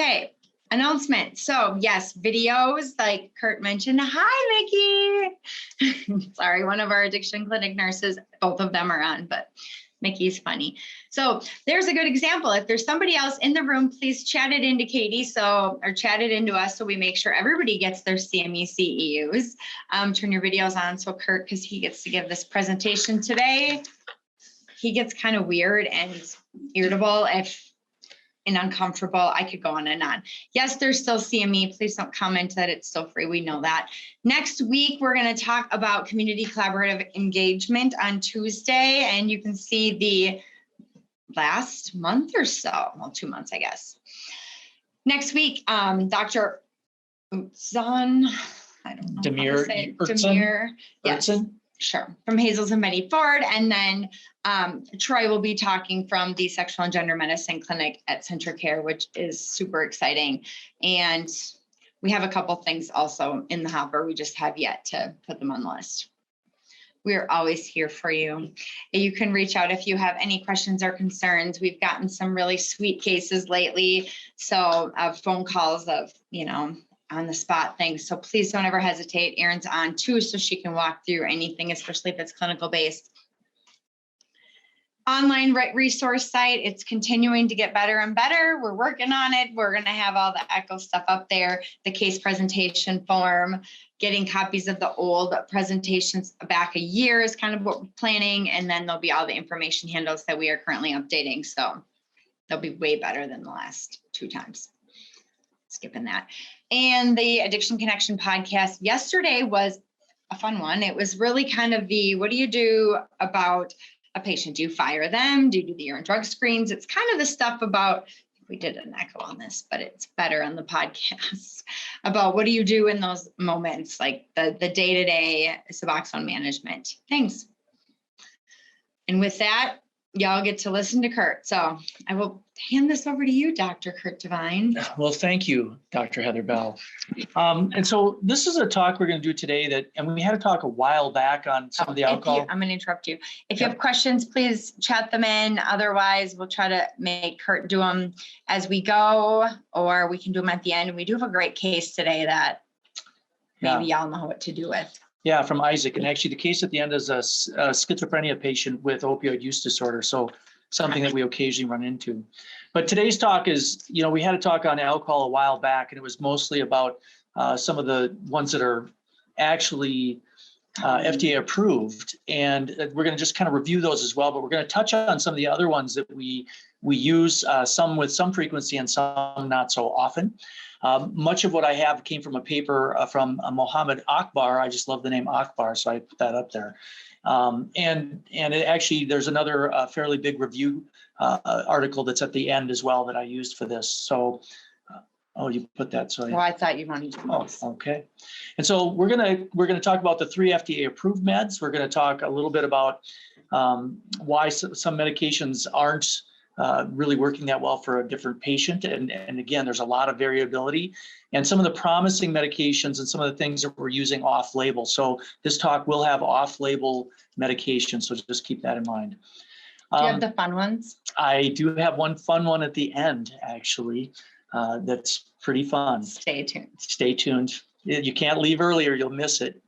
Okay, announcement. So yes, videos like Kurt mentioned. Hi, Mickey. Sorry, one of our addiction clinic nurses, both of them are on, but Mickey's funny. So there's a good example. If there's somebody else in the room, please chat it into Katie, or chat it into us so we make sure everybody gets their CME CEUs. Turn your videos on so Kurt, because he gets to give this presentation today. He gets kind of weird and irritable and uncomfortable. I could go on and on. Yes, there's still CME. Please don't comment that it's still free. We know that. Next week, we're going to talk about community collaborative engagement on Tuesday. And you can see the last month or so, well, 2 months, I guess. Next week, Dr. Zahn, I don't know. Demir. Yes. Sure. From Hazel's and Betty Ford. And then Troy will be talking from the Sexual and Gender Medicine Clinic at Central Care, which is super exciting. And we have a couple things also in the hopper. We just have yet to put them on the list. We're always here for you. You can reach out if you have any questions or concerns. We've gotten some really sweet cases lately. So phone calls of, on the spot things. So please don't ever hesitate. Erin's on too, so she can walk through anything, especially if it's clinical based. Online resource site, it's continuing to get better and better. We're working on it. We're going to have all the echo stuff up there, the case presentation form, getting copies of the old presentations back a year is kind of what we're planning. And then there'll be all the information handles that we are currently updating. So they'll be way better than the last 2 times. Skipping that. And the Addiction Connection podcast yesterday was a fun one. It was really kind of what do you do about a patient? Do you fire them? Do you do the urine drug screens? It's kind of the stuff about, we did an echo on this, but it's better on the podcast, about what do you do in those moments, like the day-to-day Suboxone management things. And with that, y'all get to listen to Kurt. So I will hand this over to you, Dr. Kurt Devine. Well, thank you, Dr. Heather Bell. And so this is a talk we're going to do today and we had a talk a while back on some of the alcohol. I'm going to interrupt you. If you have questions, please chat them in. Otherwise, we'll try to make Kurt do them as we go, or we can do them at the end. And we do have a great case today that maybe y'all know what to do with. Yeah, from Isaac. And actually the case at the end is a schizophrenia patient with opioid use disorder. So something that we occasionally run into. But today's talk is, we had a talk on alcohol a while back, and it was mostly about some of the ones that are actually FDA approved. And we're going to just kind of review those as well, but we're going to touch on some of the other ones that we use, some with some frequency and some not so often. Much of what I have came from a paper from Mohammed Akbar. I just love the name Akbar, so I put that up there. And it actually, there's another fairly big review article that's at the end as well that I used for this. So, you put that. So I thought you wanted to. Oh, okay. And so we're gonna talk about the 3 FDA approved meds. We're gonna talk a little bit about why some medications aren't really working that well for a different patient. And again, there's a lot of variability, and some of the promising medications and some of the things that we're using off-label. So this talk will have off-label medications, so just keep that in mind. Do you have the fun ones? I do have one fun one at the end, actually, that's pretty fun. Stay tuned. Stay tuned. You can't leave early or you'll miss it.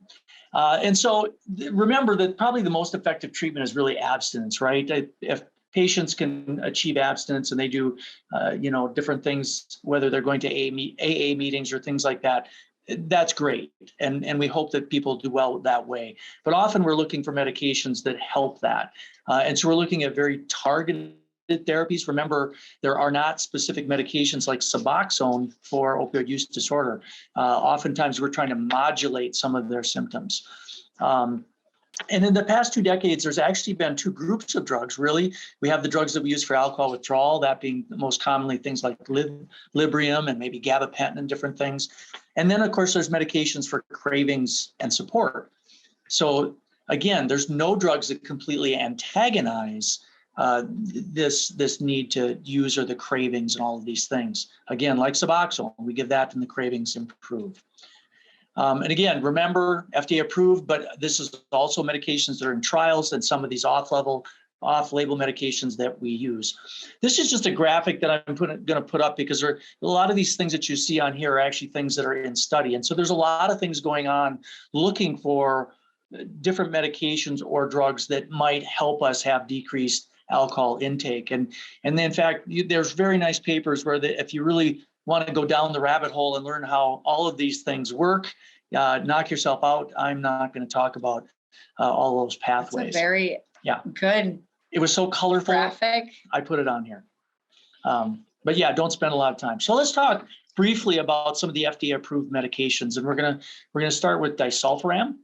And so remember that probably the most effective treatment is really abstinence, right? If patients can achieve abstinence and they do, different things, whether they're going to AA meetings or things like that, that's great. And we hope that people do well that way. But often we're looking for medications that help that. And so we're looking at very targeted therapies. Remember, there are not specific medications like Suboxone for opioid use disorder. Oftentimes we're trying to modulate some of their symptoms. And in the past 2 decades, there's actually been 2 groups of drugs, really. We have the drugs that we use for alcohol withdrawal, that being most commonly things like Librium and maybe Gabapentin and different things. And then, of course, there's medications for cravings and support. So again, there's no drugs that completely antagonize this need to use or the cravings and all of these things. Again, like Suboxone, we give that and the cravings improve. And again, remember, FDA approved, but this is also medications that are in trials, and some of these off-label off-label medications that we use. This is just a graphic that I'm going to put up because a lot of these things that you see on here are actually things that are in study. And so there's a lot of things going on looking for different medications or drugs that might help us have decreased alcohol intake. And in fact, there's very nice papers where if you really want to go down the rabbit hole and learn how all of these things work, knock yourself out. I'm not going to talk about all those pathways. That's a very good. It was so colorful. Graphic. I put it on here. But yeah, don't spend a lot of time. So let's talk briefly about some of the FDA approved medications. And we're gonna start with disulfiram.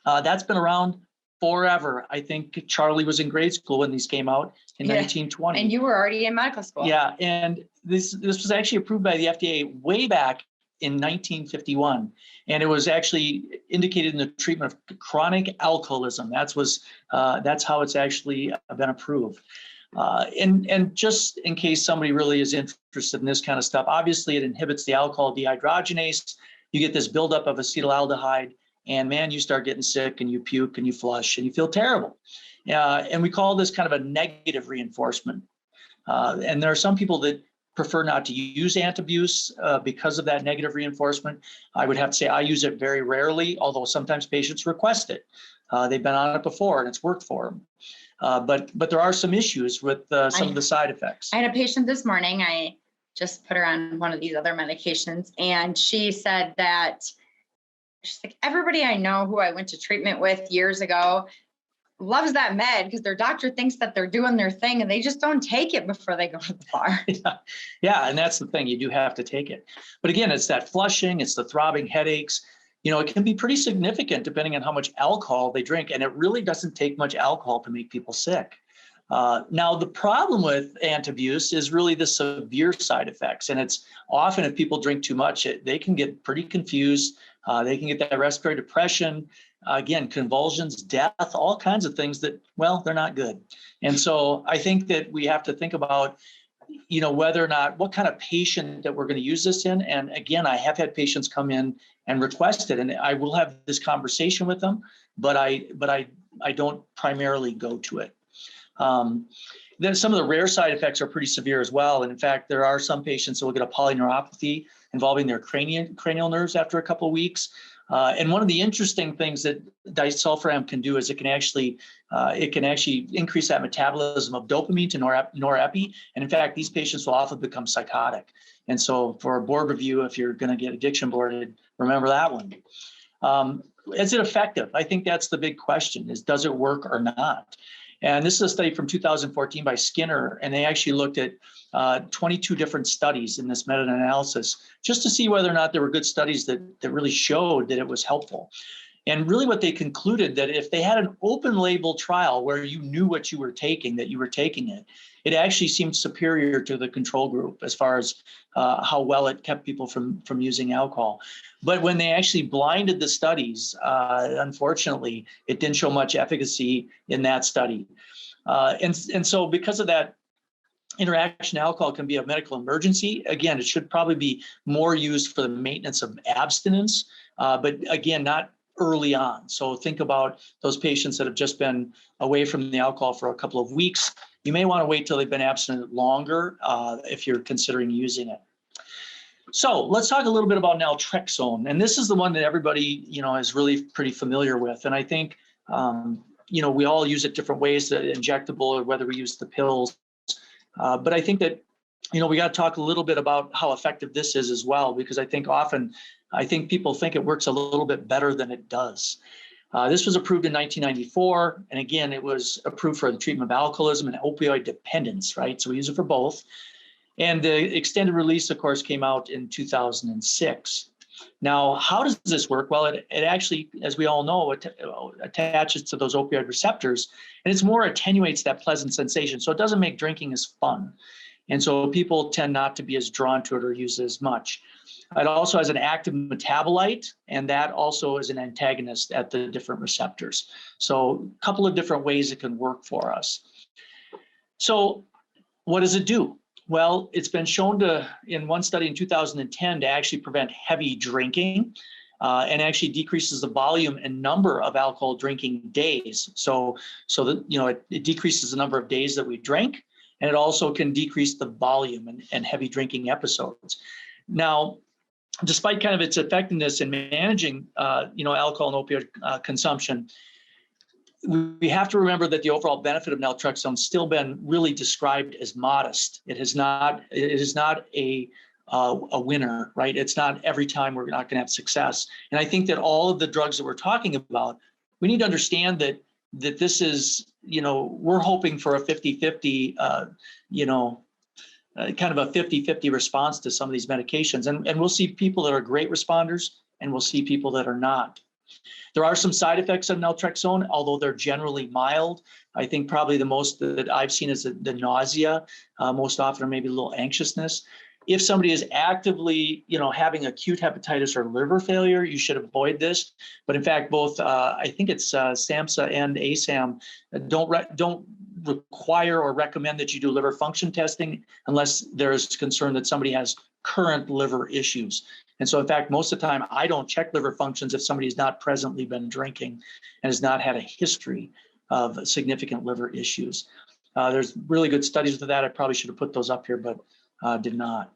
That's been around forever. I think Charlie was in grade school when these came out in 1920. And you were already in medical school. Yeah, and this was actually approved by the FDA way back in 1951, and it was actually indicated in the treatment of chronic alcoholism. That's how it's actually been approved. And just in case somebody really is interested in this kind of stuff, obviously it inhibits the alcohol dehydrogenase. You get this buildup of acetaldehyde, and man, you start getting sick and you puke and you flush and you feel terrible. And we call this kind of a negative reinforcement. And there are some people that prefer not to use antabuse because of that negative reinforcement. I would have to say I use it very rarely, although sometimes patients request it. They've been on it before and it's worked for them. But there are some issues with some of the side effects. I had a patient this morning. I just put her on one of these other medications, and she said that she's like, everybody I know who I went to treatment with years ago loves that med because their doctor thinks that they're doing their thing and they just don't take it before they go to the bar. Yeah, and that's the thing. You do have to take it. But again, it's that flushing, it's the throbbing headaches. It can be pretty significant depending on how much alcohol they drink. And it really doesn't take much alcohol to make people sick. Now, the problem with antabuse is really the severe side effects. And it's often if people drink too much, they can get pretty confused. They can get that respiratory depression, again, convulsions, death, all kinds of things that, well, they're not good. And so I think that we have to think about, whether or not, what kind of patient that we're going to use this in. And again, I have had patients come in and request it, and I will have this conversation with them, but I don't primarily go to it. Then some of the rare side effects are pretty severe as well. And in fact, there are some patients that will get a polyneuropathy involving their cranial nerves after a couple of weeks. And one of the interesting things that disulfiram can do is it can actually increase that metabolism of dopamine to norepi. And in fact, these patients will often become psychotic. And so for a board review, if you're going to get addiction boarded, remember that one. Is it effective? I think that's the big question is, does it work or not? And this is a study from 2014 by Skinner, and they actually looked at 22 different studies in this meta-analysis just to see whether or not there were good studies that really showed that it was helpful. And really what they concluded that if they had an open label trial where you knew what you were taking, that you were taking it, it actually seemed superior to the control group as far as how well it kept people from using alcohol. But when they actually blinded the studies, unfortunately, it didn't show much efficacy in that study. And so because of that, interaction alcohol can be a medical emergency. Again, it should probably be more used for the maintenance of abstinence, but again, not early on. So think about those patients that have just been away from the alcohol for a couple of weeks. You may want to wait till they've been abstinent longer if you're considering using it. So let's talk a little bit about naltrexone. And this is the one that everybody, is really pretty familiar with. And I think, we all use it different ways, the injectable or whether we use the pills. But I think that, we got to talk a little bit about how effective this is as well, because I think people think it works a little bit better than it does. This was approved in 1994. And again, it was approved for the treatment of alcoholism and opioid dependence, right? So we use it for both. And the extended release, of course, came out in 2006. Now, how does this work? Well, it actually, as we all know, attaches to those opioid receptors, and it's more attenuates that pleasant sensation. So it doesn't make drinking as fun. And so people tend not to be as drawn to it or use it as much. It also has an active metabolite, and that also is an antagonist at the different receptors. So a couple of different ways it can work for us. So what does it do? Well, it's been shown in one study in 2010 to actually prevent heavy drinking. and actually decreases the volume and number of alcohol drinking days. So that, it decreases the number of days that we drink, and it also can decrease the volume and heavy drinking episodes. Now, despite kind of its effectiveness in managing, alcohol and opioid consumption, we have to remember that the overall benefit of naltrexone has still been really described as modest. It is not a winner, right? It's not every time we're not going to have success. And I think that all of the drugs that we're talking about, we need to understand that this is, we're hoping for a 50-50, kind of a 50-50 response to some of these medications. And we'll see people that are great responders, and we'll see people that are not. There are some side effects of naltrexone, although they're generally mild. I think probably the most that I've seen is the nausea, most often, or maybe a little anxiousness. If somebody is actively, having acute hepatitis or liver failure, you should avoid this. But in fact, both, I think it's SAMHSA and ASAM don't require or recommend that you do liver function testing unless there is concern that somebody has current liver issues. And so, in fact, most of the time, I don't check liver functions if somebody has not presently been drinking and has not had a history of significant liver issues. There's really good studies with that. I probably should have put those up here, but did not.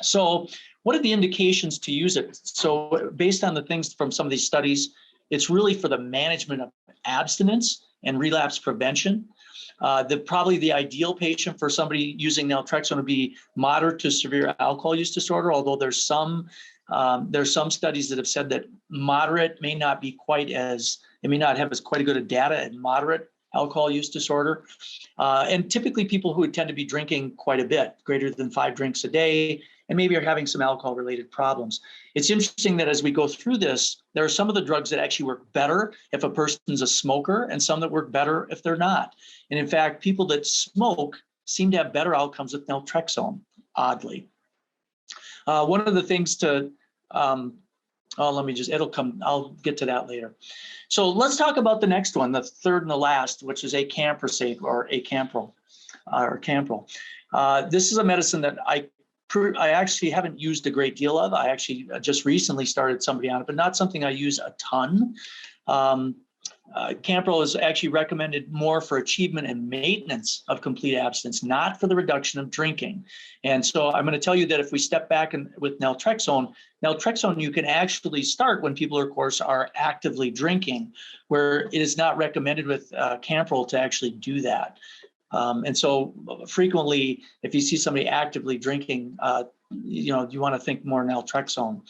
So what are the indications to use it? So based on the things from some of these studies, it's really for the management of abstinence and relapse prevention. Probably the ideal patient for somebody using naltrexone would be moderate to severe alcohol use disorder, although there's some studies that have said that moderate may not be it may not have as quite a good a data at moderate alcohol use disorder. And typically people who would tend to be drinking quite a bit, greater than 5 drinks a day, and maybe are having some alcohol-related problems. It's interesting that as we go through this, there are some of the drugs that actually work better if a person's a smoker, and some that work better if they're not. And in fact, people that smoke seem to have better outcomes with naltrexone, oddly. One of the things I'll get to that later. So let's talk about the next one, the third and the last, which is acamprosate or Acampril. This is a medicine that I actually haven't used a great deal of. I actually just recently started somebody on it, but not something I use a ton. Acampril is actually recommended more for achievement and maintenance of complete abstinence, not for the reduction of drinking. And so I'm going to tell you that if we step back with naltrexone you can actually start when people, of course, are actively drinking, where it is not recommended with Acampril to actually do that. And so frequently, if you see somebody actively drinking, you want to think more naltrexone.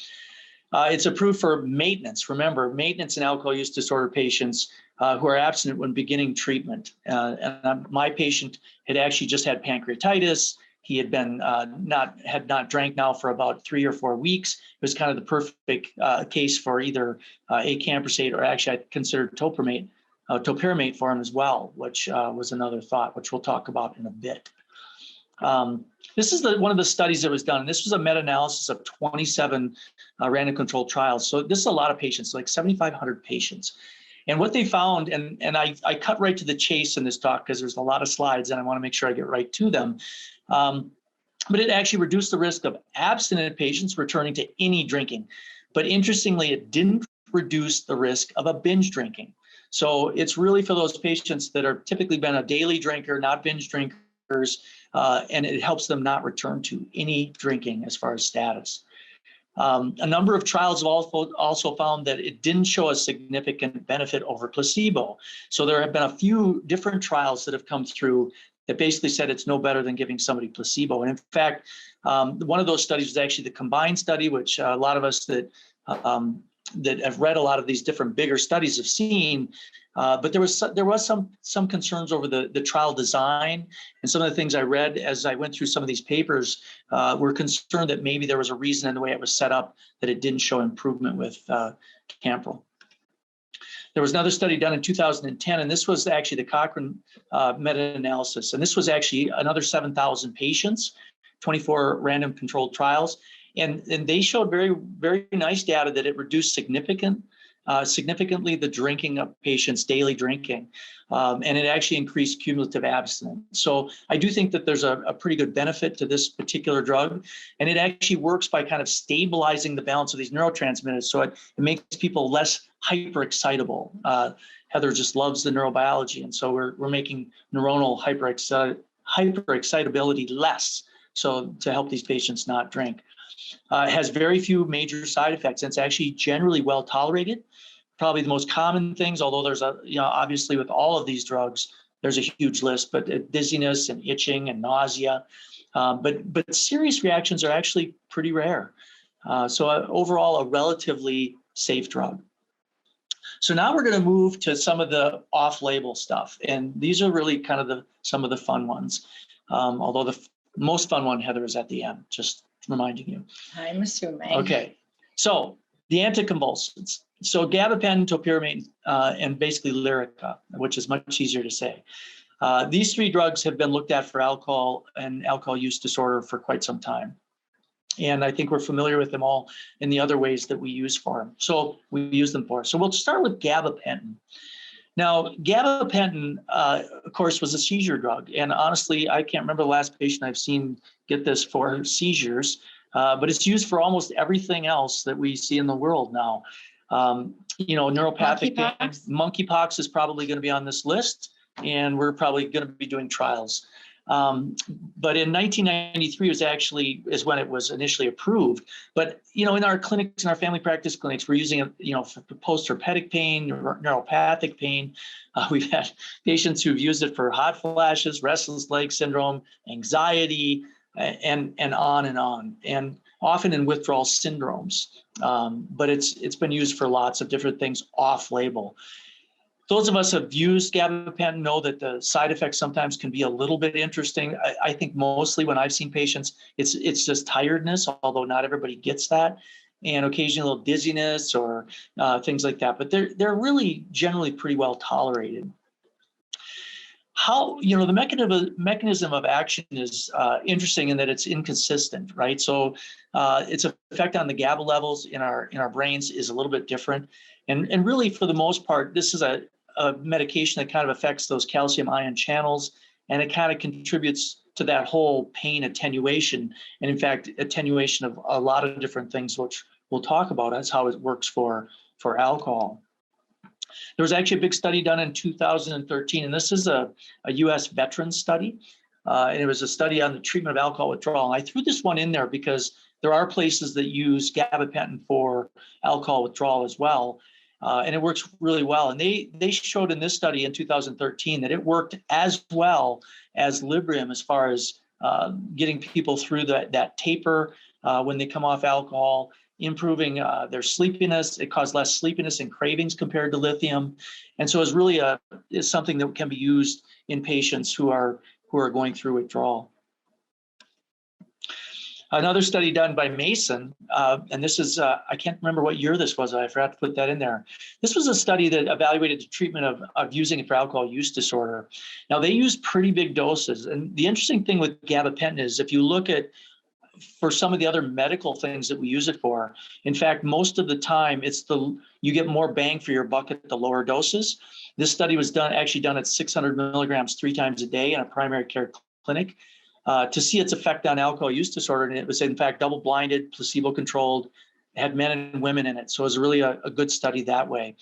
It's approved for maintenance. Remember, maintenance in alcohol use disorder patients who are abstinent when beginning treatment. And my patient had actually just had pancreatitis. He had been not drank now for about 3 or 4 weeks. It was kind of the perfect case for either acamprosate, or actually I considered Topiramate for him as well, which was another thought, which we'll talk about in a bit. This is one of the studies that was done, and this was a meta-analysis of 27 random controlled trials. So this is a lot of patients, like 7,500 patients. And what they found, and I cut right to the chase in this talk because there's a lot of slides and I want to make sure I get right to them. But it actually reduced the risk of abstinent patients returning to any drinking. But interestingly, it didn't reduce the risk of a binge drinking. So it's really for those patients that are typically been a daily drinker, not binge drinkers, and it helps them not return to any drinking as far as status. A number of trials have also found that it didn't show a significant benefit over placebo. So there have been a few different trials that have come through that basically said it's no better than giving somebody placebo. And in fact, one of those studies was actually the combined study, which a lot of us that have read a lot of these different bigger studies have seen. But there was some concerns over the trial design, and some of the things I read as I went through some of these papers were concerned that maybe there was a reason in the way it was set up that it didn't show improvement with Acampril. There was another study done in 2010, and this was actually the Cochrane meta-analysis, and this was actually another 7,000 patients, 24 random controlled trials, and they showed very, very nice data that it reduced significant significantly the drinking of patients' daily drinking, and it actually increased cumulative abstinence. So I do think that there's a pretty good benefit to this particular drug, and it actually works by kind of stabilizing the balance of these neurotransmitters, so it makes people less hyperexcitable. Heather just loves the neurobiology, and so we're making neuronal hyperexcitability less, so to help these patients not drink. It has very few major side effects, and it's actually generally well tolerated. Probably the most common things, although there's obviously with all of these drugs, there's a huge list, but dizziness and itching and nausea. But serious reactions are actually pretty rare. So overall, a relatively safe drug. So now we're going to move to some of the off-label stuff, and these are really kind of some of the fun ones. Although the most fun one, Heather, is at the end, just reminding you. I'm assuming. Okay, so the anticonvulsants. So gabapentin, topiramate, and basically Lyrica, which is much easier to say. These three drugs have been looked at for alcohol and alcohol use disorder for quite some time. And I think we're familiar with them all in the other ways that we use for them. So we use them for. So we'll start with gabapentin. Now, gabapentin, of course, was a seizure drug. And honestly, I can't remember the last patient I've seen get this for seizures, but it's used for almost everything else that we see in the world now. Neuropathic pain. Monkeypox is probably going to be on this list, and we're probably going to be doing trials. But in 1993 is when it was initially approved. But, in our clinics, in our family practice clinics, we're using it, for post-herpetic pain, neuropathic pain. We've had patients who've used it for hot flashes, restless leg syndrome, anxiety, and on, and often in withdrawal syndromes. But it's been used for lots of different things off-label. Those of us who have used gabapentin know that the side effects sometimes can be a little bit interesting. I think mostly when I've seen patients, it's just tiredness, although not everybody gets that, and occasionally a little dizziness or things like that. But they're really generally pretty well tolerated. How, the mechanism of action is interesting in that it's inconsistent, right? So its effect on the GABA levels in our brains is a little bit different. And really, for the most part, this is a medication that kind of affects those calcium ion channels, and it kind of contributes to that whole pain attenuation. And in fact, attenuation of a lot of different things, which we'll talk about as how it works for alcohol. There was actually a big study done in 2013, and this is a US veteran study. And it was a study on the treatment of alcohol withdrawal. And I threw this one in there because there are places that use gabapentin for alcohol withdrawal as well. And it works really well. And they showed in this study in 2013 that it worked as well as Librium as far as getting people through that taper when they come off alcohol, improving their sleepiness. It caused less sleepiness and cravings compared to lithium. And so it's really is something that can be used in patients who are going through withdrawal. Another study done by Mason, and this is, I can't remember what year this was. I forgot to put that in there. This was a study that evaluated the treatment of using it for alcohol use disorder. Now, they used pretty big doses. And the interesting thing with gabapentin is if you look at, for some of the other medical things that we use it for, in fact, most of the time, you get more bang for your buck at the lower doses. This study was actually done at 600 milligrams 3 times a day in a primary care clinic. To see its effect on alcohol use disorder. And it was, in fact, double-blinded, placebo-controlled, had men and women in it. So it was really a good study that way.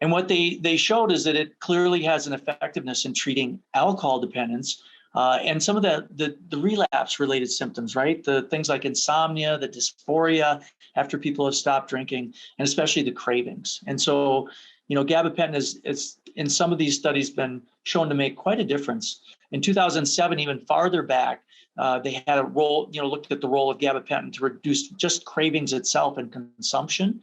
And what they showed is that it clearly has an effectiveness in treating alcohol dependence and some of the relapse-related symptoms, right? The things like insomnia, the dysphoria after people have stopped drinking, and especially the cravings. And so, gabapentin is in some of these studies been shown to make quite a difference. In 2007, even farther back, they had a role, looked at the role of gabapentin to reduce just cravings itself and consumption.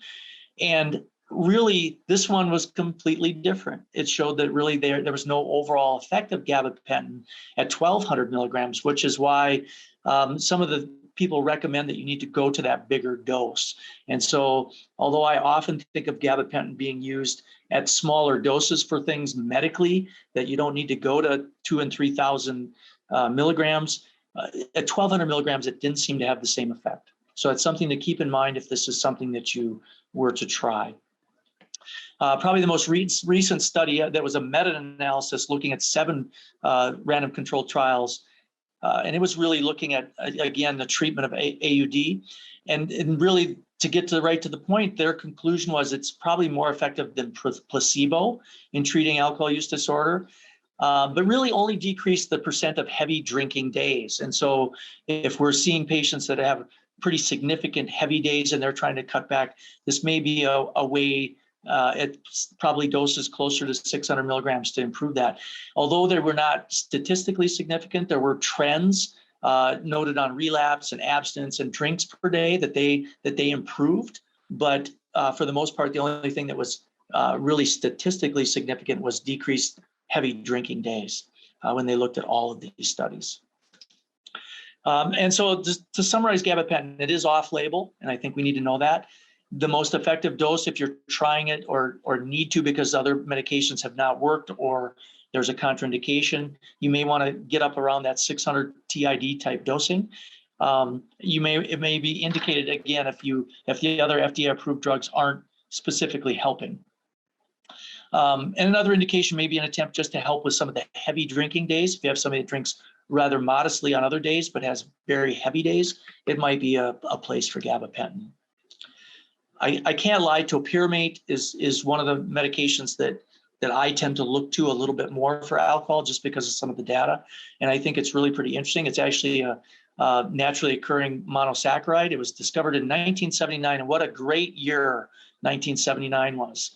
And really, this one was completely different. It showed that really there was no overall effect of gabapentin at 1,200 milligrams, which is why some of the people recommend that you need to go to that bigger dose. And so, although I often think of gabapentin being used at smaller doses for things medically, that you don't need to go to 2,000 and 3,000 milligrams, at 1,200 milligrams, it didn't seem to have the same effect. So it's something to keep in mind if this is something that you were to try. Probably the most recent study that was a meta-analysis looking at 7 random controlled trials. And it was really looking at, again, the treatment of AUD. And really, to get right to the point, their conclusion was it's probably more effective than placebo in treating alcohol use disorder, but really only decreased the percent of heavy drinking days. And so if we're seeing patients that have pretty significant heavy days and they're trying to cut back, this may be a way at probably doses closer to 600 milligrams to improve that. Although they were not statistically significant, there were trends noted on relapse and abstinence and drinks per day that they improved. But for the most part, the only thing that was really statistically significant was decreased heavy drinking days when they looked at all of these studies. And so just to summarize gabapentin, it is off-label, and I think we need to know that. The most effective dose, if you're trying it or need to because other medications have not worked or there's a contraindication, you may want to get up around that 600 TID type dosing. It may be indicated again if the other FDA approved drugs aren't specifically helping. And another indication may be an attempt just to help with some of the heavy drinking days. If you have somebody that drinks rather modestly on other days but has very heavy days, it might be a place for gabapentin. I can't lie, Topiramate is one of the medications that I tend to look to a little bit more for alcohol just because of some of the data. And I think it's really pretty interesting. It's actually a naturally occurring monosaccharide. It was discovered in 1979, and what a great year 1979 was.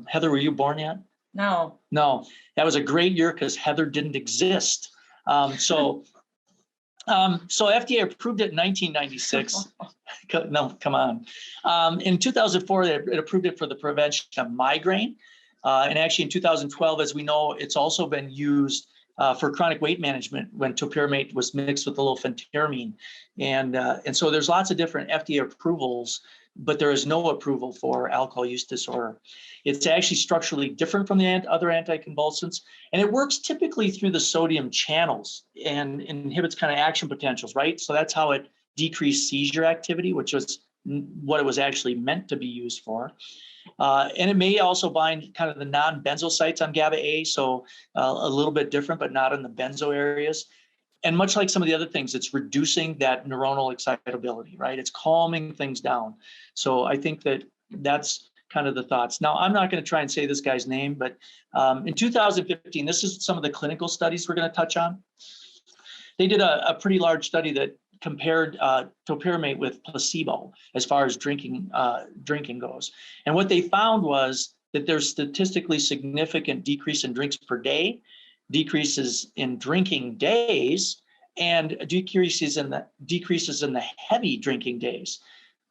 Heather, were you born yet? No. No, that was a great year because Heather didn't exist. So FDA approved it in 1996. No, come on. In 2004, it approved it for the prevention of migraine. And actually in 2012, as we know, it's also been used for chronic weight management when Topiramate was mixed with a little phentermine. And so there's lots of different FDA approvals, but there is no approval for alcohol use disorder. It's actually structurally different from the other anticonvulsants, and it works typically through the sodium channels and inhibits kind of action potentials, right? So that's how it decreased seizure activity, which was what it was actually meant to be used for. And it may also bind kind of the non-benzo sites on GABA A, so a little bit different, but not in the benzo areas. And much like some of the other things, it's reducing that neuronal excitability, right? It's calming things down. So I think that's kind of the thoughts. Now, I'm not going to try and say this guy's name, but in 2015, this is some of the clinical studies we're going to touch on. They did a pretty large study that compared Topiramate with placebo as far as drinking goes. And what they found was that there's statistically significant decrease in drinks per day, decreases in drinking days, and decreases in the heavy drinking days.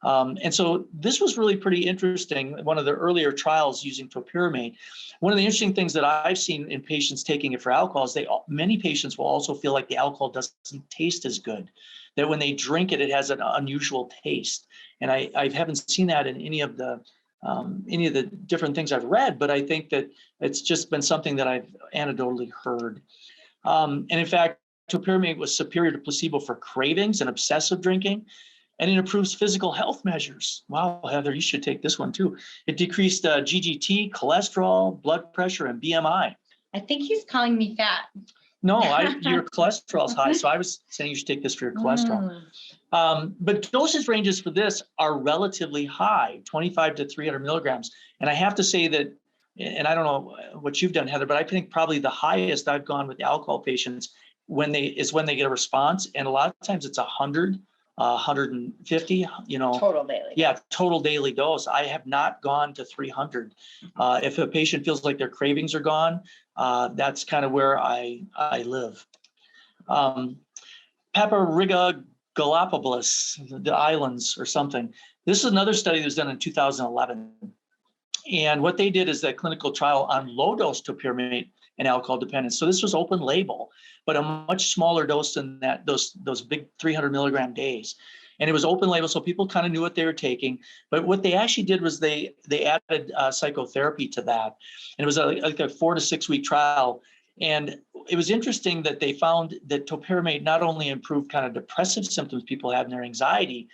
And so this was really pretty interesting. One of the earlier trials using Topiramate. One of the interesting things that I've seen in patients taking it for alcohol is many patients will also feel like the alcohol doesn't taste as good. That when they drink it, it has an unusual taste. And I haven't seen that in any of the different things I've read, but I think that it's just been something that I've anecdotally heard. And in fact, Topiramate was superior to placebo for cravings and obsessive drinking, and it improves physical health measures. Wow, Heather, you should take this one too. It decreased GGT, cholesterol, blood pressure, and BMI. I think he's calling me fat. No, your cholesterol's high, so I was saying you should take this for your cholesterol. But dosage ranges for this are relatively high, 25 to 300 milligrams. And I have to say that, and I don't know what you've done, Heather, but I think probably the highest I've gone with alcohol patients when they get a response. And a lot of times it's 100, 150, Total daily. Yeah, total daily dose. I have not gone to 300. If a patient feels like their cravings are gone, that's kind of where I live. Papariga Galapagos, the islands or something. This is another study that was done in 2011. And what they did is that clinical trial on low dose Topiramate and alcohol dependence. So this was open label, but a much smaller dose than that, those big 300 milligram days. And it was open label, so people kind of knew what they were taking. But what they actually did was they added psychotherapy to that. And it was like a 4 to 6 week trial. And it was interesting that they found that Topiramate not only improved kind of depressive symptoms people had in their anxiety,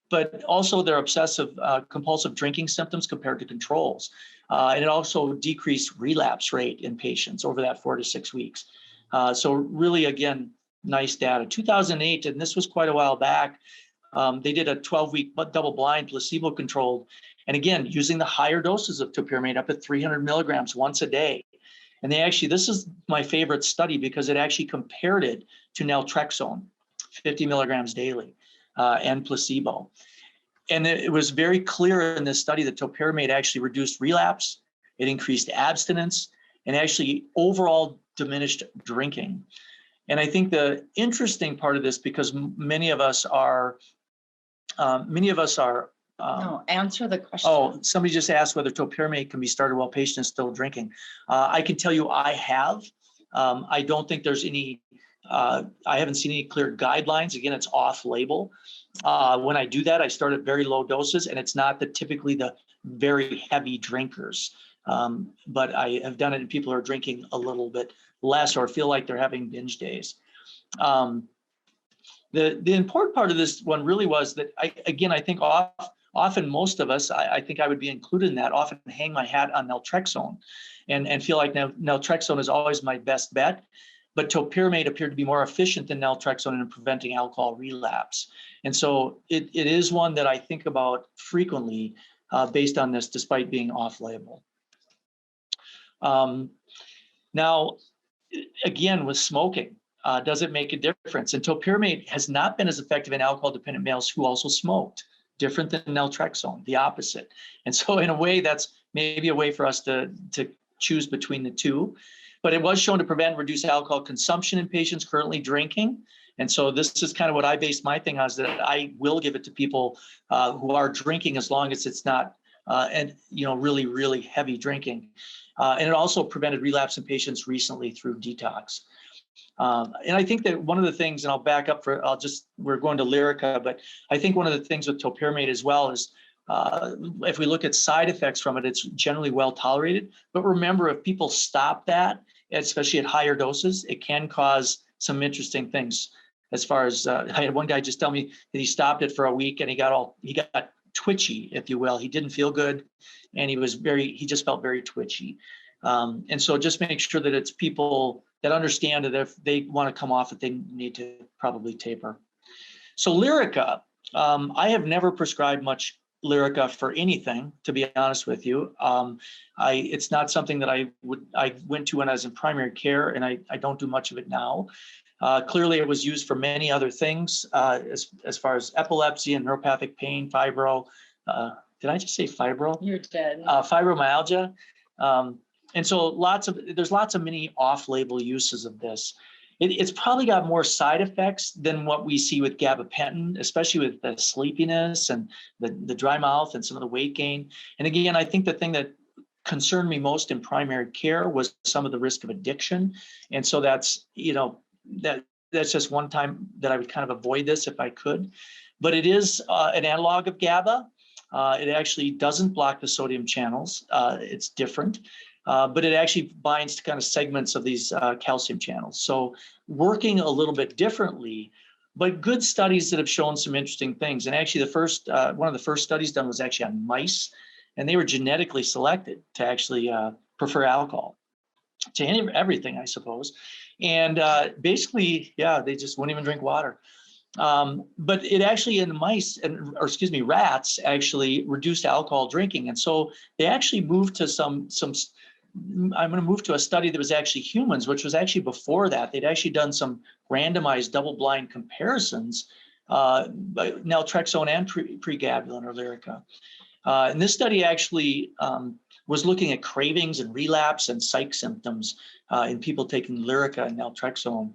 but also their obsessive compulsive drinking symptoms compared to controls. And it also decreased relapse rate in patients over that 4 to 6 weeks. So really, again, nice data. 2008, and this was quite a while back, they did a 12-week double-blind placebo-controlled, and again, using the higher doses of topiramate up at 300 milligrams once a day. And they actually, this is my favorite study because it actually compared it to naltrexone, 50 milligrams daily, and placebo. And it was very clear in this study that topiramate actually reduced relapse, it increased abstinence, and actually overall diminished drinking. And I think the interesting part of this, because many of us are. No, answer the question. Oh, somebody just asked whether topiramate can be started while patient is still drinking. I can tell you I have. I don't think there's any, I haven't seen any clear guidelines. Again, it's off-label. When I do that, I start at very low doses, and it's not typically the very heavy drinkers. But I have done it in people who are drinking a little bit less or feel like they're having binge days. The important part of this one really was that, I think often most of us, I think I would be included in that, often hang my hat on naltrexone and feel like naltrexone is always my best bet. But topiramate appeared to be more efficient than naltrexone in preventing alcohol relapse. And so it is one that I think about frequently based on this, despite being off-label. Now, again, with smoking, does it make a difference? And topiramate has not been as effective in alcohol-dependent males who also smoked, different than naltrexone, the opposite. And so in a way, that's maybe a way for us to choose between the two. But it was shown to prevent and reduce alcohol consumption in patients currently drinking. And so this is kind of what I based my thing on, is that I will give it to people who are drinking as long as it's not really, really heavy drinking. And it also prevented relapse in patients recently through detox. And I think that one of the things, and I'll back up we're going to Lyrica, but I think one of the things with topiramate as well is if we look at side effects from it, it's generally well tolerated. But remember, if people stop that, especially at higher doses, it can cause some interesting things. As far as I had one guy just tell me that he stopped it for a week and he got twitchy, if you will. He didn't feel good, and he just felt very twitchy. And so just make sure that it's people that understand that if they want to come off it, they need to probably taper. So Lyrica, I have never prescribed much Lyrica for anything, to be honest with you. It's not something that I went to when I was in primary care, and I don't do much of it now. Clearly, it was used for many other things, as far as epilepsy and neuropathic pain, fibro. Did I just say fibro? You did. Fibromyalgia. And so there's lots of many off-label uses of this. It's probably got more side effects than what we see with gabapentin, especially with the sleepiness and the dry mouth and some of the weight gain. And again, I think the thing that concerned me most in primary care was some of the risk of addiction. And so that's just one time that I would kind of avoid this if I could. But it is an analog of GABA. It actually doesn't block the sodium channels. It's different. But it actually binds to kind of segments of these calcium channels. So working a little bit differently, but good studies that have shown some interesting things. And actually one of the first studies done was actually on mice, and they were genetically selected to actually prefer alcohol to everything, I suppose. And basically, they just wouldn't even drink water. But it actually in the rats actually reduced alcohol drinking. And so they actually moved to I'm going to move to a study that was actually humans, which was actually before that. They'd actually done some randomized double-blind comparisons, naltrexone and pregabalin or Lyrica. And this study actually was looking at cravings and relapse and psych symptoms in people taking Lyrica and naltrexone.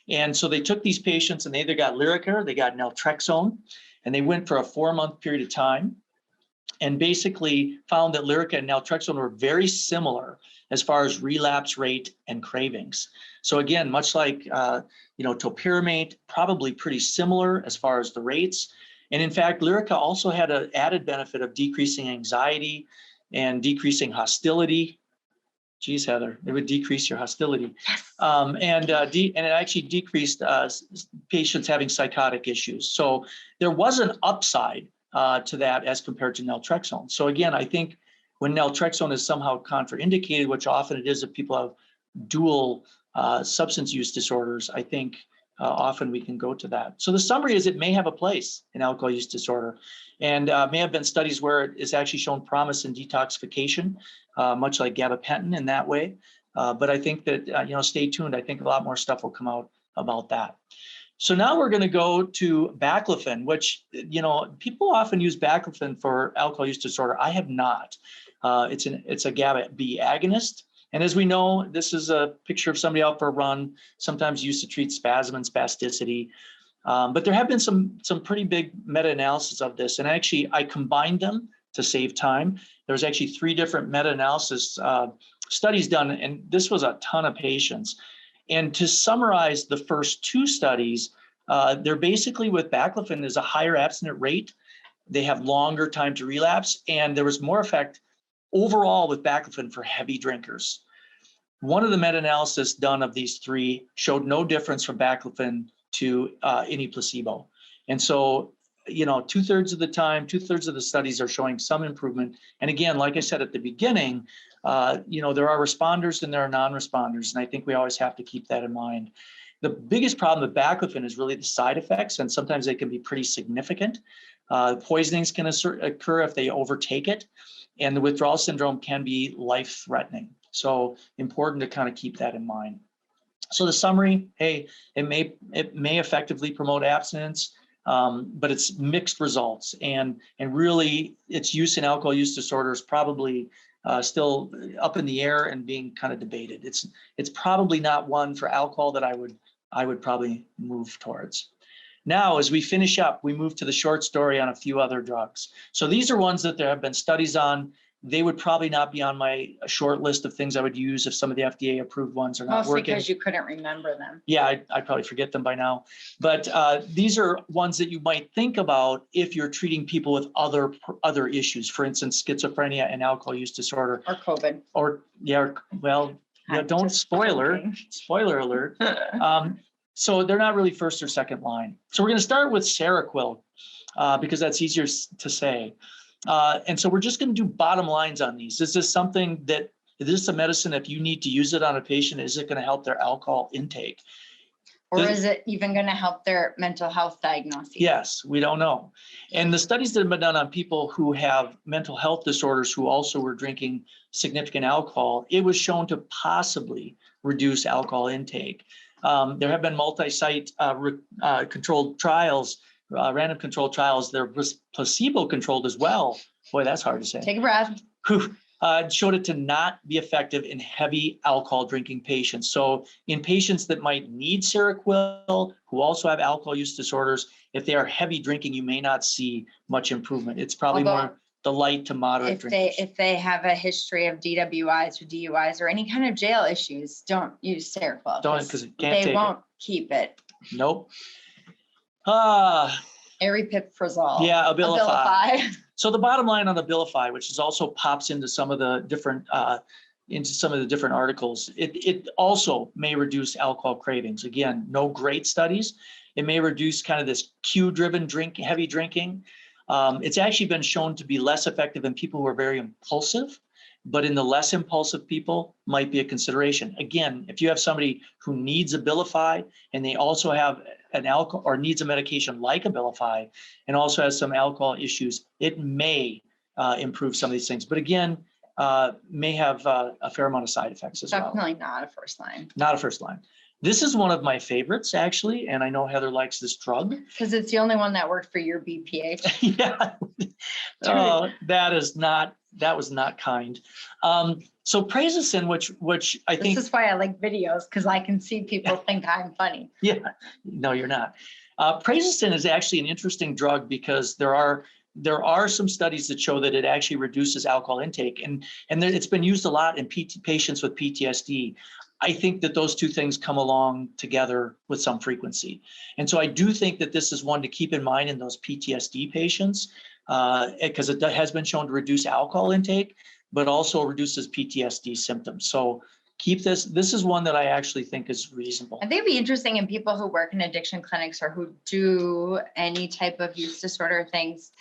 And so they took these patients and they either got Lyrica or they got naltrexone, and they went for a 4-month period of time, and basically found that Lyrica and naltrexone were very similar as far as relapse rate and cravings. So again, much like topiramate, probably pretty similar as far as the rates. And in fact, Lyrica also had an added benefit of decreasing anxiety and decreasing hostility. Geez, Heather, it would decrease your hostility. And it actually decreased patients having psychotic issues. So there was an upside to that as compared to naltrexone. So again, I think when naltrexone is somehow contraindicated, which often it is if people have dual substance use disorders, I think often we can go to that. So the summary is it may have a place in alcohol use disorder, and may have been studies where it is actually shown promise in detoxification, much like gabapentin in that way. But I think that, stay tuned. I think a lot more stuff will come out about that. So now we're going to go to Baclofen, which, people often use Baclofen for alcohol use disorder. I have not. It's a GABA B agonist. And as we know, this is a picture of somebody out for a run, sometimes used to treat spasm and spasticity. But there have been some pretty big meta-analysis of this. And actually, I combined them to save time. There's actually 3 different meta-analysis studies done, and this was a ton of patients. And to summarize the first 2 studies, they're basically with Baclofen is a higher abstinent rate. They have longer time to relapse, and there was more effect overall with Baclofen for heavy drinkers. One of the meta-analysis done of these 3 showed no difference from Baclofen to any placebo. And so, 2/3 of the time, 2/3 of the studies are showing some improvement. And again, like I said at the beginning, there are responders and there are non-responders. And I think we always have to keep that in mind. The biggest problem with Baclofen is really the side effects, and sometimes they can be pretty significant. Poisonings can occur if they overtake it, and the withdrawal syndrome can be life-threatening. So important to kind of keep that in mind. So the summary, hey, it may effectively promote abstinence, but it's mixed results, and really its use in alcohol use disorder is probably still up in the air and being kind of debated. It's probably not one for alcohol that I would probably move towards. Now, as we finish up, we move to the short story on a few other drugs. So these are ones that there have been studies on. They would probably not be on my short list of things I would use if some of the FDA approved ones are not Mostly working. because you couldn't remember them. Yeah, I'd probably forget them by now. But these are ones that you might think about if you're treating people with other issues, for instance, schizophrenia and alcohol use disorder. Or COVID. Don't spoiler alert. So they're not really first or second line. So we're going to start with Seroquel because that's easier to say. And so we're just going to do bottom lines on these. Is this something that, is this a medicine, if you need to use it on a patient, is it going to help their alcohol intake? Or is it even going to help their mental health diagnosis? Yes, we don't know. And the studies that have been done on people who have mental health disorders who also were drinking significant alcohol, it was shown to possibly reduce alcohol intake. There have been multi-site controlled trials, random controlled trials. They're placebo controlled as well. Boy, that's hard to say. Take a breath. Showed it to not be effective in heavy alcohol drinking patients. So in patients that might need Seroquel, who also have alcohol use disorders, if they are heavy drinking, you may not see much improvement. It's probably more the light to moderate drinkers. If they have a history of DWIs or DUIs or any kind of jail issues, don't use Seroquel. Don't, because they won't keep it. Nope. Aripiprazole. Yeah, Abilify. So the bottom line on Abilify, which is also pops into some of the different articles, it also may reduce alcohol cravings. Again, no great studies. It may reduce kind of this cue-driven heavy drinking. It's actually been shown to be less effective in people who are very impulsive, but in the less impulsive people might be a consideration. Again, if you have somebody who needs Abilify and they also have an alcohol or needs a medication like Abilify and also has some alcohol issues, it may improve some of these things. But again, may have a fair amount of side effects as well. Definitely not a first line. Not a first line. This is one of my favorites, actually, and I know Heather likes this drug. Because it's the only one that worked for your BPH. Yeah. Oh, that was not kind. So Prazosin, which I think. This is why I like videos, because I can see people think I'm funny. Yeah, no, you're not. Prazosin is actually an interesting drug because there are some studies that show that it actually reduces alcohol intake, and it's been used a lot in patients with PTSD. I think that those two things come along together with some frequency. And so I do think that this is one to keep in mind in those PTSD patients because it has been shown to reduce alcohol intake, but also reduces PTSD symptoms. So keep this. This is one that I actually think is reasonable. I think it'd be interesting in people who work in addiction clinics or who do any type of use disorder things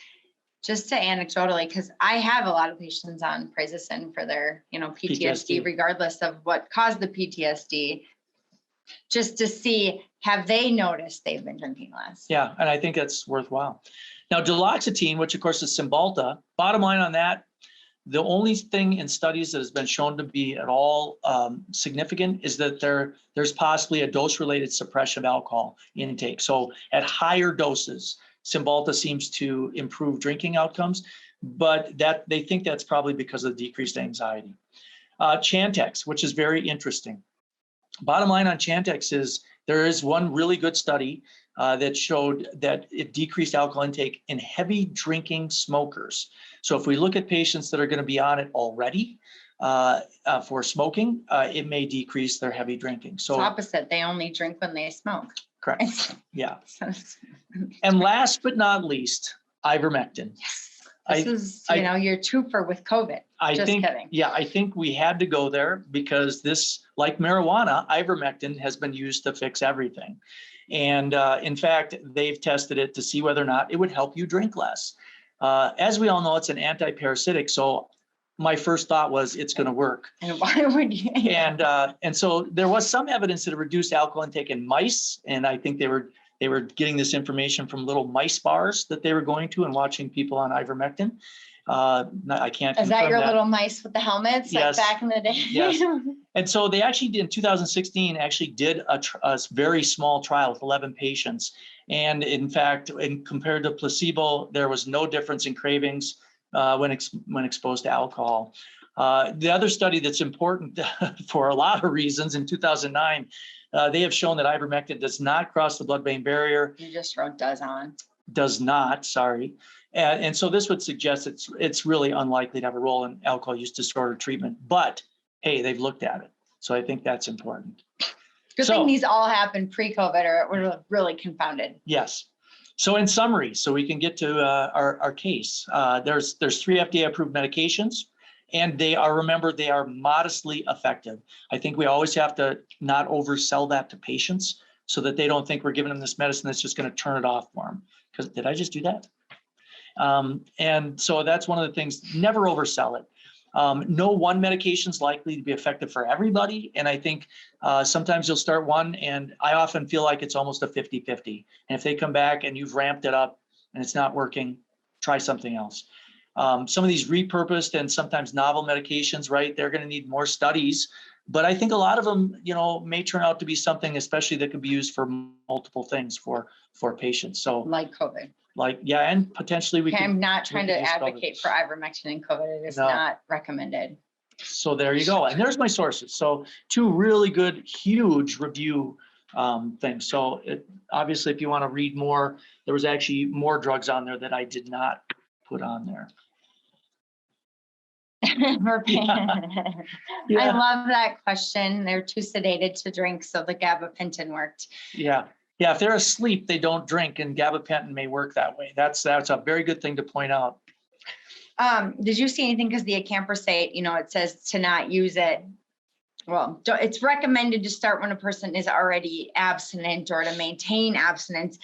just to anecdotally, because I have a lot of patients on prazosin for their, PTSD, regardless of what caused the PTSD, just to see, have they noticed they've been drinking less? Yeah, and I think that's worthwhile. Now, Diloxatine, which of course is Cymbalta, bottom line on that, the only thing in studies that has been shown to be at all significant is that there's possibly a dose-related suppression of alcohol intake. So at higher doses, Cymbalta seems to improve drinking outcomes, but that they think that's probably because of decreased anxiety. Chantix, which is very interesting. Bottom line on Chantix is there is one really good study that showed that it decreased alcohol intake in heavy drinking smokers. So if we look at patients that are going to be on it already for smoking, it may decrease their heavy drinking. So it's opposite. They only drink when they smoke. Correct. Yeah. And last but not least, ivermectin. Yes. This is, your twofer with COVID. Kidding. Yeah, I think we had to go there because this, like marijuana, ivermectin has been used to fix everything. And in fact, they've tested it to see whether or not it would help you drink less. As we all know, it's an anti-parasitic. So my first thought was it's going to work. And why would you? And so there was some evidence that it reduced alcohol intake in mice. And I think they were getting this information from little mice bars that they were going to and watching people on ivermectin. I can't. Is that your little mice with the helmets? Yes. Like back in the day? Yes. And so they actually did in 2016, did a very small trial with 11 patients. And in fact, compared to placebo, there was no difference in cravings when exposed to alcohol. The other study that's important for a lot of reasons in 2009, they have shown that ivermectin does not cross the blood-brain barrier. You just wrote does on. Does not, sorry. And so this would suggest it's really unlikely to have a role in alcohol use disorder treatment. But hey, they've looked at it. So I think that's important. Good thing these all happened pre-COVID or it would have really confounded. Yes. So in summary, so we can get to our case, there's 3 FDA approved medications. And they are modestly effective. I think we always have to not oversell that to patients so that they don't think we're giving them this medicine that's just going to turn it off for them. Because did I just do that? And so that's one of the things, never oversell it. No one medication is likely to be effective for everybody. And I think sometimes you'll start one and I often feel like it's almost a 50-50. And if they come back and you've ramped it up and it's not working, try something else. Some of these repurposed and sometimes novel medications, right? They're going to need more studies, but I think a lot of them, may turn out to be something, especially that could be used for multiple things for patients. So like COVID. And potentially I'm not trying to advocate for ivermectin in COVID. It is not recommended. So there you go. And there's my sources. So 2 really good, huge review things. So obviously, if you want to read more, there was actually more drugs on there that I did not put on there. I love that question. They're too sedated to drink, so the gabapentin worked. Yeah. If they're asleep, they don't drink, and gabapentin may work that way. That's a very good thing to point out. Did you see anything? Because the acamprosate, it says to not use it. Well, it's recommended to start when a person is already abstinent or to maintain abstinence.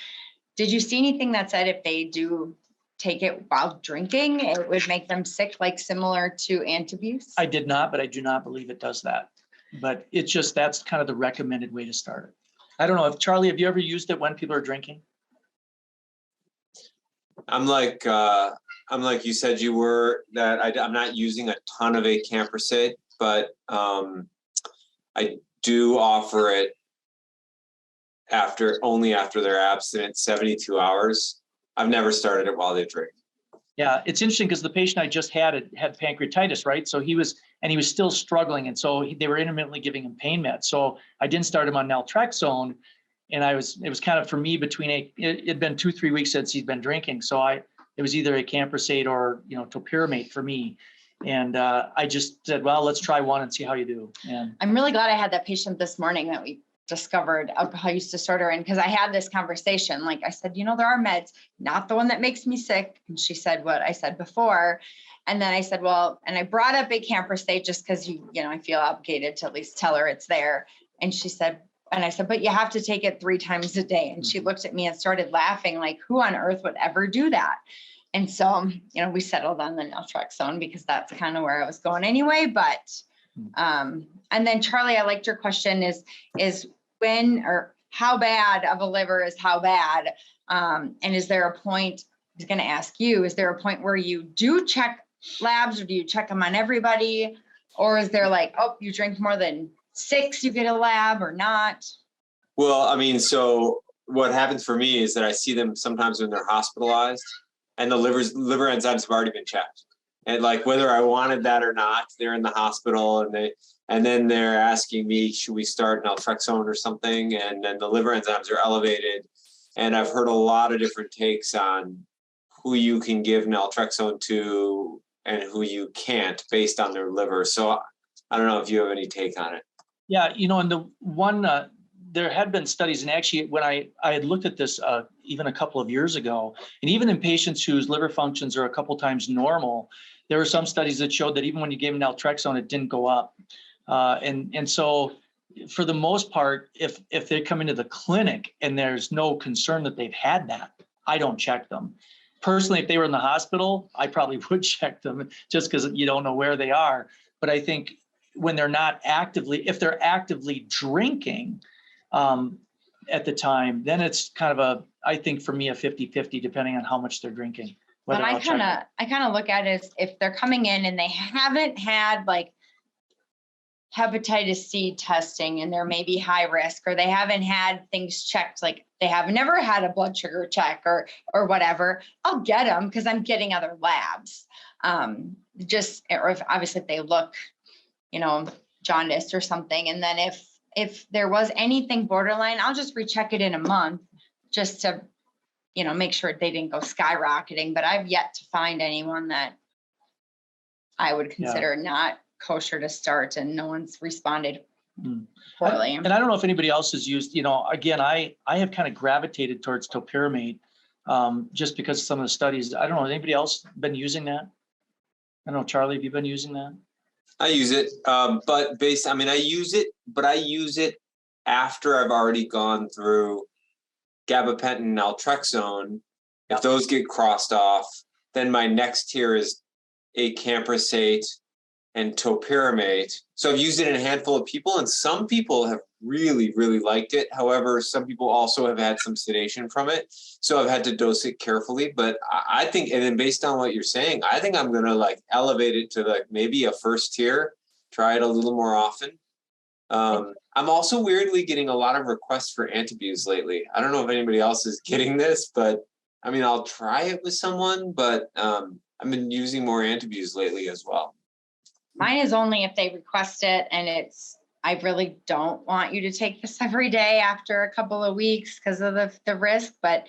Did you see anything that said if they do take it while drinking, it would make them sick, like similar to antabuse? I did not, but I do not believe it does that. But it's just, that's kind of the recommended way to start it. I don't know if Charlie, have you ever used it when people are drinking? I'm like you said you were, that I'm not using a ton of acamprosate, but I do offer it only after they're abstinent, 72 hours. I've never started it while they drink. Yeah, it's interesting because the patient I just had pancreatitis, right? So he was still struggling. And so they were intermittently giving him pain meds. So I didn't start him on Naltrexone. And it was kind of for me it'd been 2-3 weeks since he'd been drinking. So it was either acamprosate or, Topiramate for me. And I just said, well, let's try one and see how you do. And I'm really glad I had that patient this morning that we discovered alcohol use disorder in, because I had this conversation. Like I said, there are meds, not the one that makes me sick. And she said what I said before. And then I said, well, and I brought up acamprosate just because I feel obligated to at least tell her it's there. And she said, and I said, but you have to take it 3 times a day. And she looked at me and started laughing, like, who on earth would ever do that? And so, we settled on the Naltrexone because that's kind of where I was going anyway. But, and then Charlie, I liked your question is when or how bad of a liver is how bad? And is there a point, I was going to ask you, is there a point where you do check labs, or do you check them on everybody? Or is there like, oh, you drink more than 6, you get a lab or not? Well, I mean, so what happens for me is that I see them sometimes when they're hospitalized and the liver enzymes have already been checked. And like, whether I wanted that or not, they're in the hospital and then they're asking me, should we start naltrexone or something? And then the liver enzymes are elevated. And I've heard a lot of different takes on who you can give naltrexone to and who you can't based on their liver. So I don't know if you have any take on it. Yeah, and the one, there had been studies, and actually when I had looked at this even a couple of years ago, and even in patients whose liver functions are a couple times normal, there were some studies that showed that even when you gave them naltrexone, it didn't go up. And so for the most part, if they come into the clinic and there's no concern that they've had that, I don't check them. Personally, if they were in the hospital, I probably would check them just because you don't know where they are. But I think when they're not if they're actively drinking at the time, then it's kind of I think for me, a 50-50, depending on how much they're drinking. But I kind of look at it as if they're coming in and they haven't had like hepatitis C testing and they're maybe high risk, or they haven't had things checked, like they have never had a blood sugar check or whatever, I'll get them because I'm getting other labs. Or if obviously if they look, jaundiced or something. And then if there was anything borderline, I'll just recheck it in a month just to, make sure they didn't go skyrocketing. But I've yet to find anyone that I would consider not kosher to start, and no one's responded poorly. And I don't know if anybody else has used, again, I have kind of gravitated towards Topiramate just because of some of the studies. I don't know, has anybody else been using that? I don't know, Charlie, have you been using that? I use it, I use it after I've already gone through Gabapentin, Naltrexone. If those get crossed off, then my next tier is acamprosate and Topiramate. So I've used it in a handful of people, and some people have really, really liked it. However, some people also have had some sedation from it. So I've had to dose it carefully. But I think, and then based on what you're saying, I think I'm going to like elevate it to like maybe a first tier, try it a little more often. I'm also weirdly getting a lot of requests for antabuse lately. I don't know if anybody else is getting this, but I mean, I'll try it with someone, but I've been using more antabuse lately as well. Mine is only if they request it, and I really don't want you to take this every day after a couple of weeks because of the risk. But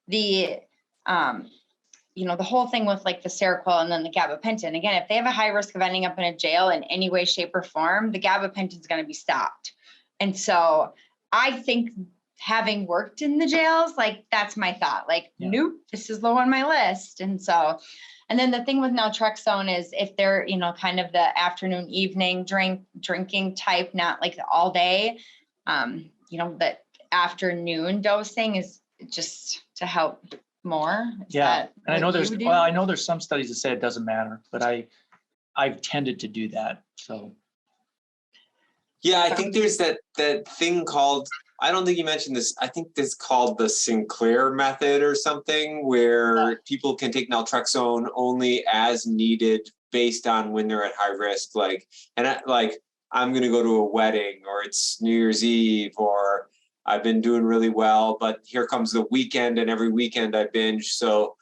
the whole thing with like the Seroquel and then the Gabapentin, again, if they have a high risk of ending up in a jail in any way, shape, or form, the Gabapentin is going to be stopped. And so I think, having worked in the jails, like that's my thought, like, nope, this is low on my list. And so, and then the thing with naltrexone is if they're, kind of the afternoon, evening drinking type, not like the all day, the afternoon dosing is just to help more. And I know there's some studies that say it doesn't matter, but I've tended to do that. So. Yeah, I think there's that thing called, I don't think you mentioned this, I think this called the Sinclair method or something, where people can take naltrexone only as needed based on when they're at high risk. I'm going to go to a wedding, or it's New Year's Eve, or I've been doing really well, but here comes the weekend and every weekend I binge. So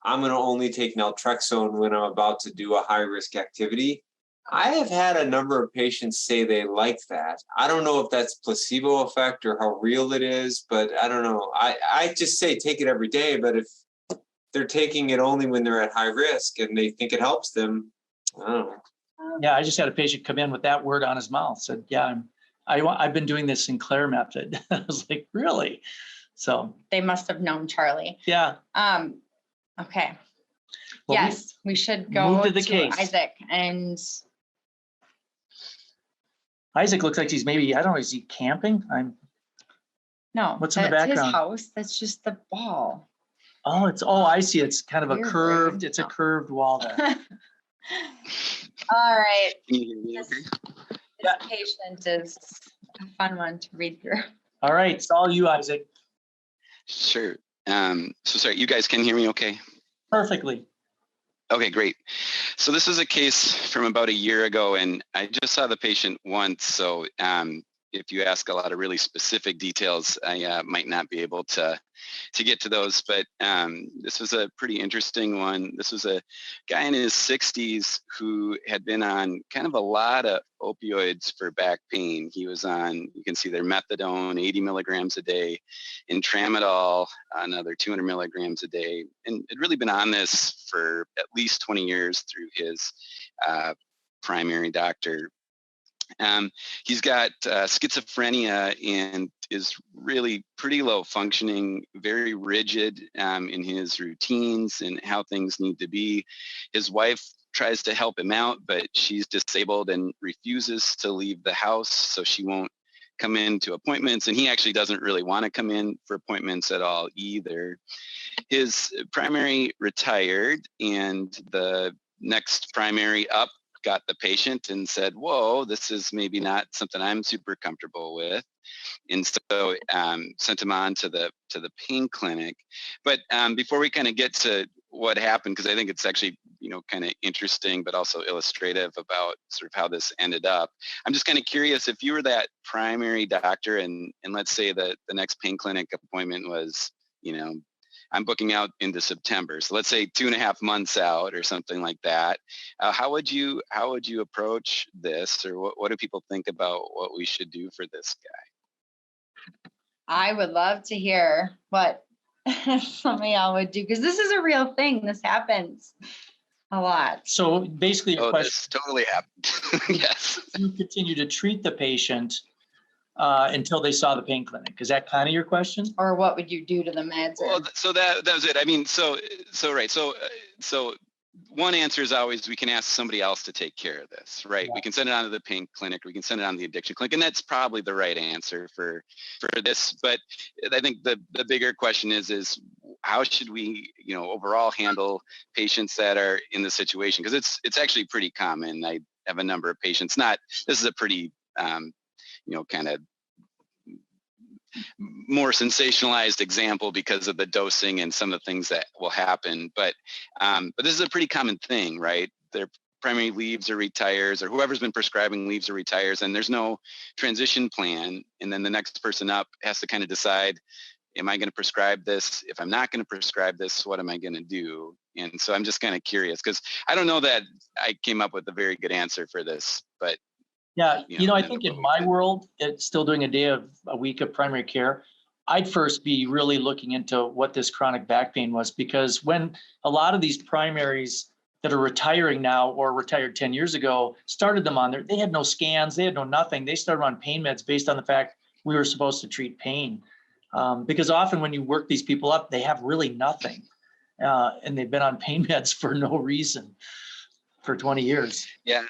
I'm going to only take naltrexone when I'm about to do a high risk activity. I have had a number of patients say they like that. I don't know if that's placebo effect or how real it is, but I don't know. I just say take it every day, but if they're taking it only when they're at high risk and they think it helps them, I don't know. Yeah, I just had a patient come in with that word on his mouth, said, I've been doing this Sinclair method. I was like, really? So they must have known Charlie. Yeah. Okay. Well, yes, we should go to the case. Isaac. And Isaac looks like he's maybe, I don't know, is he camping? No, What's in the background? His house. That's just the ball. Oh, I see. It's kind of a Weird curved, way. it's a curved wall there. All right. Can you hear me okay? This patient is a fun one to read through. All right, it's all you, Isaac. Sure. So sorry, you guys can hear me okay? Perfectly. Okay, great. So this is a case from about a year ago, and I just saw the patient once. So if you ask a lot of really specific details, I might not be able to get to those. But this was a pretty interesting one. This was a guy in his 60s who had been on kind of a lot of opioids for back pain. He was on, you can see there, methadone, 80 milligrams a day, and tramadol, another 200 milligrams a day. And had really been on this for at least 20 years through his primary doctor. He's got schizophrenia and is really pretty low functioning, very rigid in his routines and how things need to be. His wife tries to help him out, but she's disabled and refuses to leave the house, so she won't come in to appointments, and he actually doesn't really want to come in for appointments at all either. His primary retired, and the next primary up got the patient and said, whoa, this is maybe not something I'm super comfortable with. And so sent him on to the pain clinic. But before we kind of get to what happened, because I think it's actually, kind of interesting, but also illustrative about sort of how this ended up. I'm just kind of curious, if you were that primary doctor and let's say that the next pain clinic appointment was, I'm booking out into September. So let's say 2.5 months out or something like that. How would you approach this, or what do people think about what we should do for this guy? I would love to hear what some of y'all would do, because this is a real thing. This happens a lot. So basically your question, this totally happened. Yes. you continue to treat the patient until they saw the pain clinic. Is that kind of your question? Or what would you do to the meds? Well, so that was it. I mean, so right. So one answer is always we can ask somebody else to take care of this, right? Yeah. We can send it on to the pain clinic, we can send it on to the addiction clinic, and that's probably the right answer for this. But I think the bigger question is how should we, overall handle patients that are in the situation? Because it's actually pretty common. I have a number of patients. This is a pretty kind of more sensationalized example because of the dosing and some of the things that will happen. But this is a pretty common thing, right? Their primary leaves or retires, or whoever's been prescribing leaves or retires, and there's no transition plan. And then the next person up has to kind of decide, am I going to prescribe this? If I'm not going to prescribe this, what am I going to do? And so I'm just kind of curious, because I don't know that I came up with a very good answer for this, but yeah, I think in my world, it's still doing a week of primary care. I'd first be really looking into what this chronic back pain was, because when a lot of these primaries that are retiring now or retired 10 years ago started them on there, they had no scans, they had no nothing. They started on pain meds based on the fact we were supposed to treat pain. Because often when you work these people up, they have really nothing. And they've been on pain meds for no reason for 20 years. Yeah.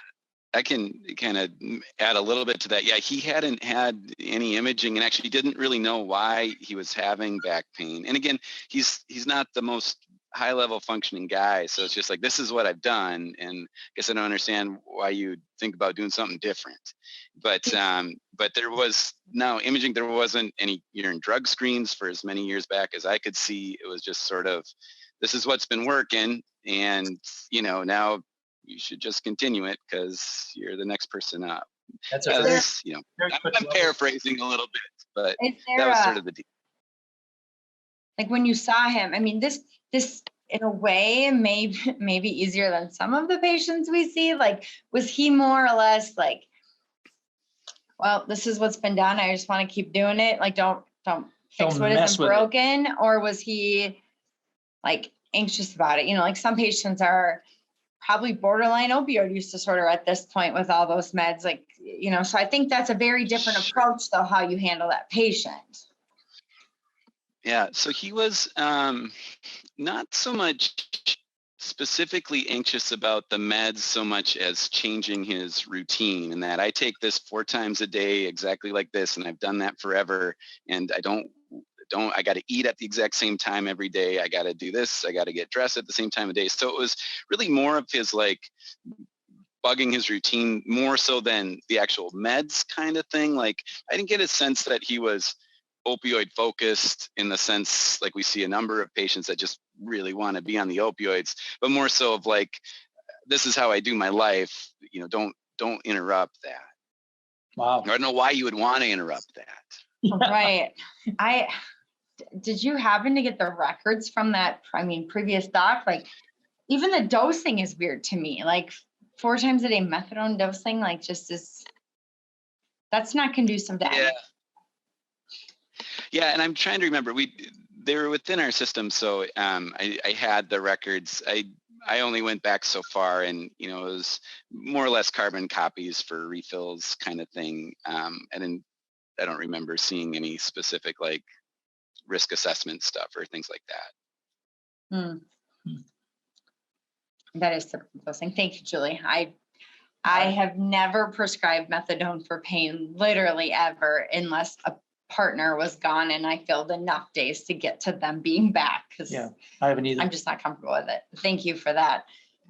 I can kind of add a little bit to that. Yeah, he hadn't had any imaging and actually didn't really know why he was having back pain. And again, he's not the most high level functioning guy. So it's just like, this is what I've done. And I guess I don't understand why you think about doing something different. But there was no imaging. There wasn't any urine drug screens for as many years back as I could see. It was just sort of, this is what's been working. And, now you should just continue it because you're the next person up. That's I'm paraphrasing a little bit, but that was sort of the deal. Like when you saw him, I mean, this in a way maybe easier than some of the patients we see. Like, was he more or less like, well, this is what's been done, I just want to keep doing it. Like, don't fix what isn't broken. Or was he like anxious about it? Like some patients are probably borderline opioid use disorder at this point with all those meds, so I think that's a very different approach though, how you handle that patient. Yeah, so he was not so much specifically anxious about the meds so much as changing his routine, and that I take this 4 times a day exactly like this, and I've done that forever, and I got to eat at the exact same time every day. I got to do this. I got to get dressed at the same time of day. So it was really more of his like bugging his routine more so than the actual meds kind of thing. Like I didn't get a sense that he was opioid focused in the sense like we see a number of patients that just really want to be on the opioids, but more so of like, this is how I do my life, you know, don't interrupt that. Wow. I don't know why you would want to interrupt that. Right. Did you happen to get the records from that, previous doc? Like even the dosing is weird to me, like 4 times a day methadone dosing, like just is, that's not conducive to anything. Yeah, and I'm trying to remember. They were within our system, so I had the records. I only went back so far, and you know, it was more or less carbon copies for refills, kind of thing. And then I don't remember seeing any specific like risk assessment stuff or things like that. That is something. Thank you, Julie. I have never prescribed methadone for pain, literally ever, unless a partner was gone and I filled enough days to get to them being back. Yeah, I haven't either. I'm just not comfortable with it. Thank you for that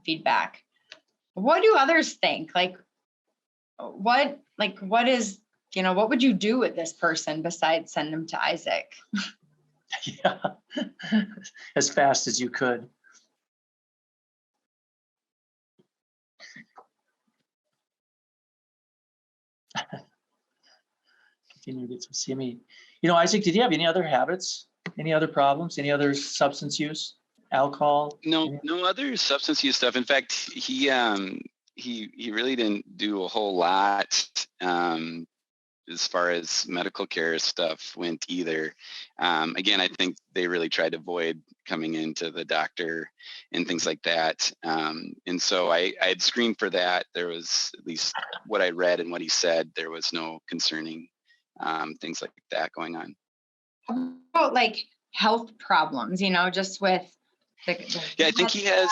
feedback. What do others think? Like, what is, you know, what would you do with this person besides send them to Isaac? Yeah, as fast as you could. Continue to get some CME. You know, Isaac, did you have any other habits? Any other problems? Any other substance use? Alcohol? No other substance use stuff. In fact, he really didn't do a whole lot as far as medical care stuff went either. Again, I think they really tried to avoid coming into the doctor and things like that. And so I had screened for that. There was, at least what I read and what he said, there was no concerning things like that going on. How about like health problems, you know, just with yeah, I think he has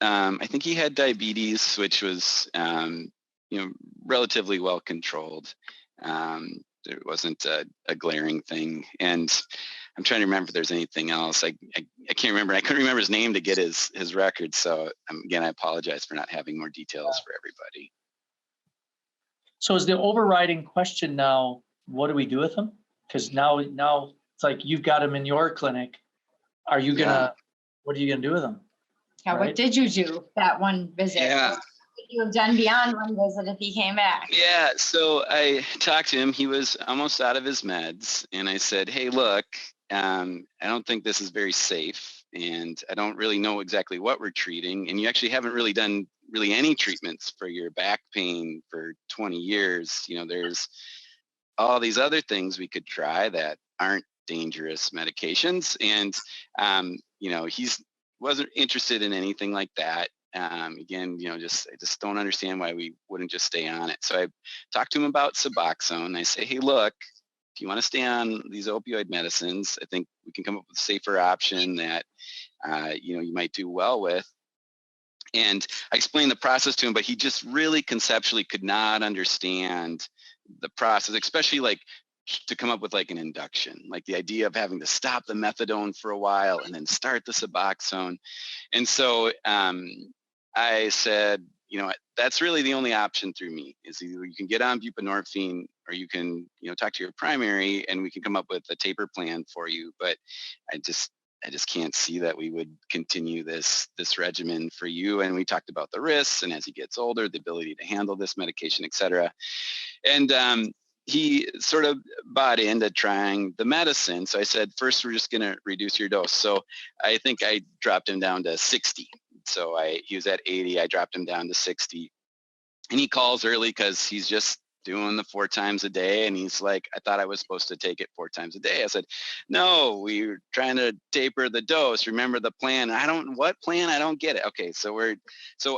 I think he had diabetes, which was you know, relatively well controlled. There wasn't a glaring thing, and I'm trying to remember if there's anything else. I can't remember. I couldn't remember his name to get his record. So again, I apologize for not having more details for everybody. So is the overriding question now, what do we do with them? Because now it's like you've got them in your clinic. Are you what are you gonna do with them? Yeah, right? What did you do that one visit? Yeah. What could you have done beyond one visit if he came back? Yeah, so I talked to him. He was almost out of his meds, and I said, hey, look, I don't think this is very safe, and I don't really know exactly what we're treating, and you actually haven't really done any treatments for your back pain for 20 years. You know, there's all these other things we could try that aren't dangerous medications, and you know, wasn't interested in anything like that. Again, you know, I just don't understand why we wouldn't just stay on it. So I talked to him about Suboxone. I say, hey, look, if you want to stay on these opioid medicines, I think we can come up with a safer option that you know, you might do well with. And I explained the process to him, but he just really conceptually could not understand the process, especially like to come up with like an induction, like the idea of having to stop the methadone for a while and then start the Suboxone. And so I said, you know, that's really the only option through me, is either you can get on buprenorphine or you can, you know, talk to your primary and we can come up with a taper plan for you. But I just can't see that we would continue this regimen for you. And we talked about the risks, and as he gets older, the ability to handle this medication, et cetera. And he sort of bought into trying the medicine. So I said, first, we're just going to reduce your dose. So I think I dropped him down to 60. So he was at 80. I dropped him down to 60. And he calls early because he's just doing the 4 times a day. And he's like, I thought I was supposed to take it 4 times a day. I said, no, we were trying to taper the dose. Remember the plan? What plan? I don't get it. Okay, so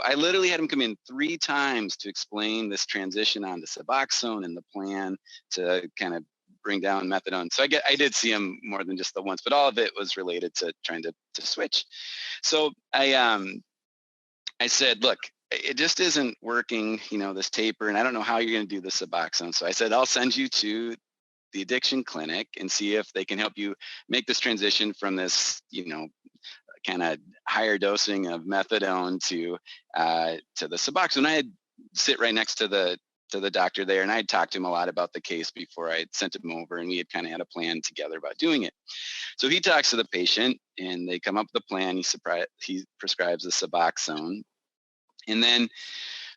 I literally had him come in 3 times to explain this transition onto Suboxone and the plan to kind of bring down methadone. So I did see him more than just the once, but all of it was related to trying to switch. So I said, look, it just isn't working, you know, this taper, and I don't know how you're going to do the Suboxone. So I said, I'll send you to the addiction clinic and see if they can help you make this transition from this, kind of higher dosing of methadone to the Suboxone. I had sit right next to the doctor there, and I had talked to him a lot about the case before I had sent him over, and we had kind of had a plan together about doing it. So he talks to the patient, and they come up with a plan. He prescribes the Suboxone, and then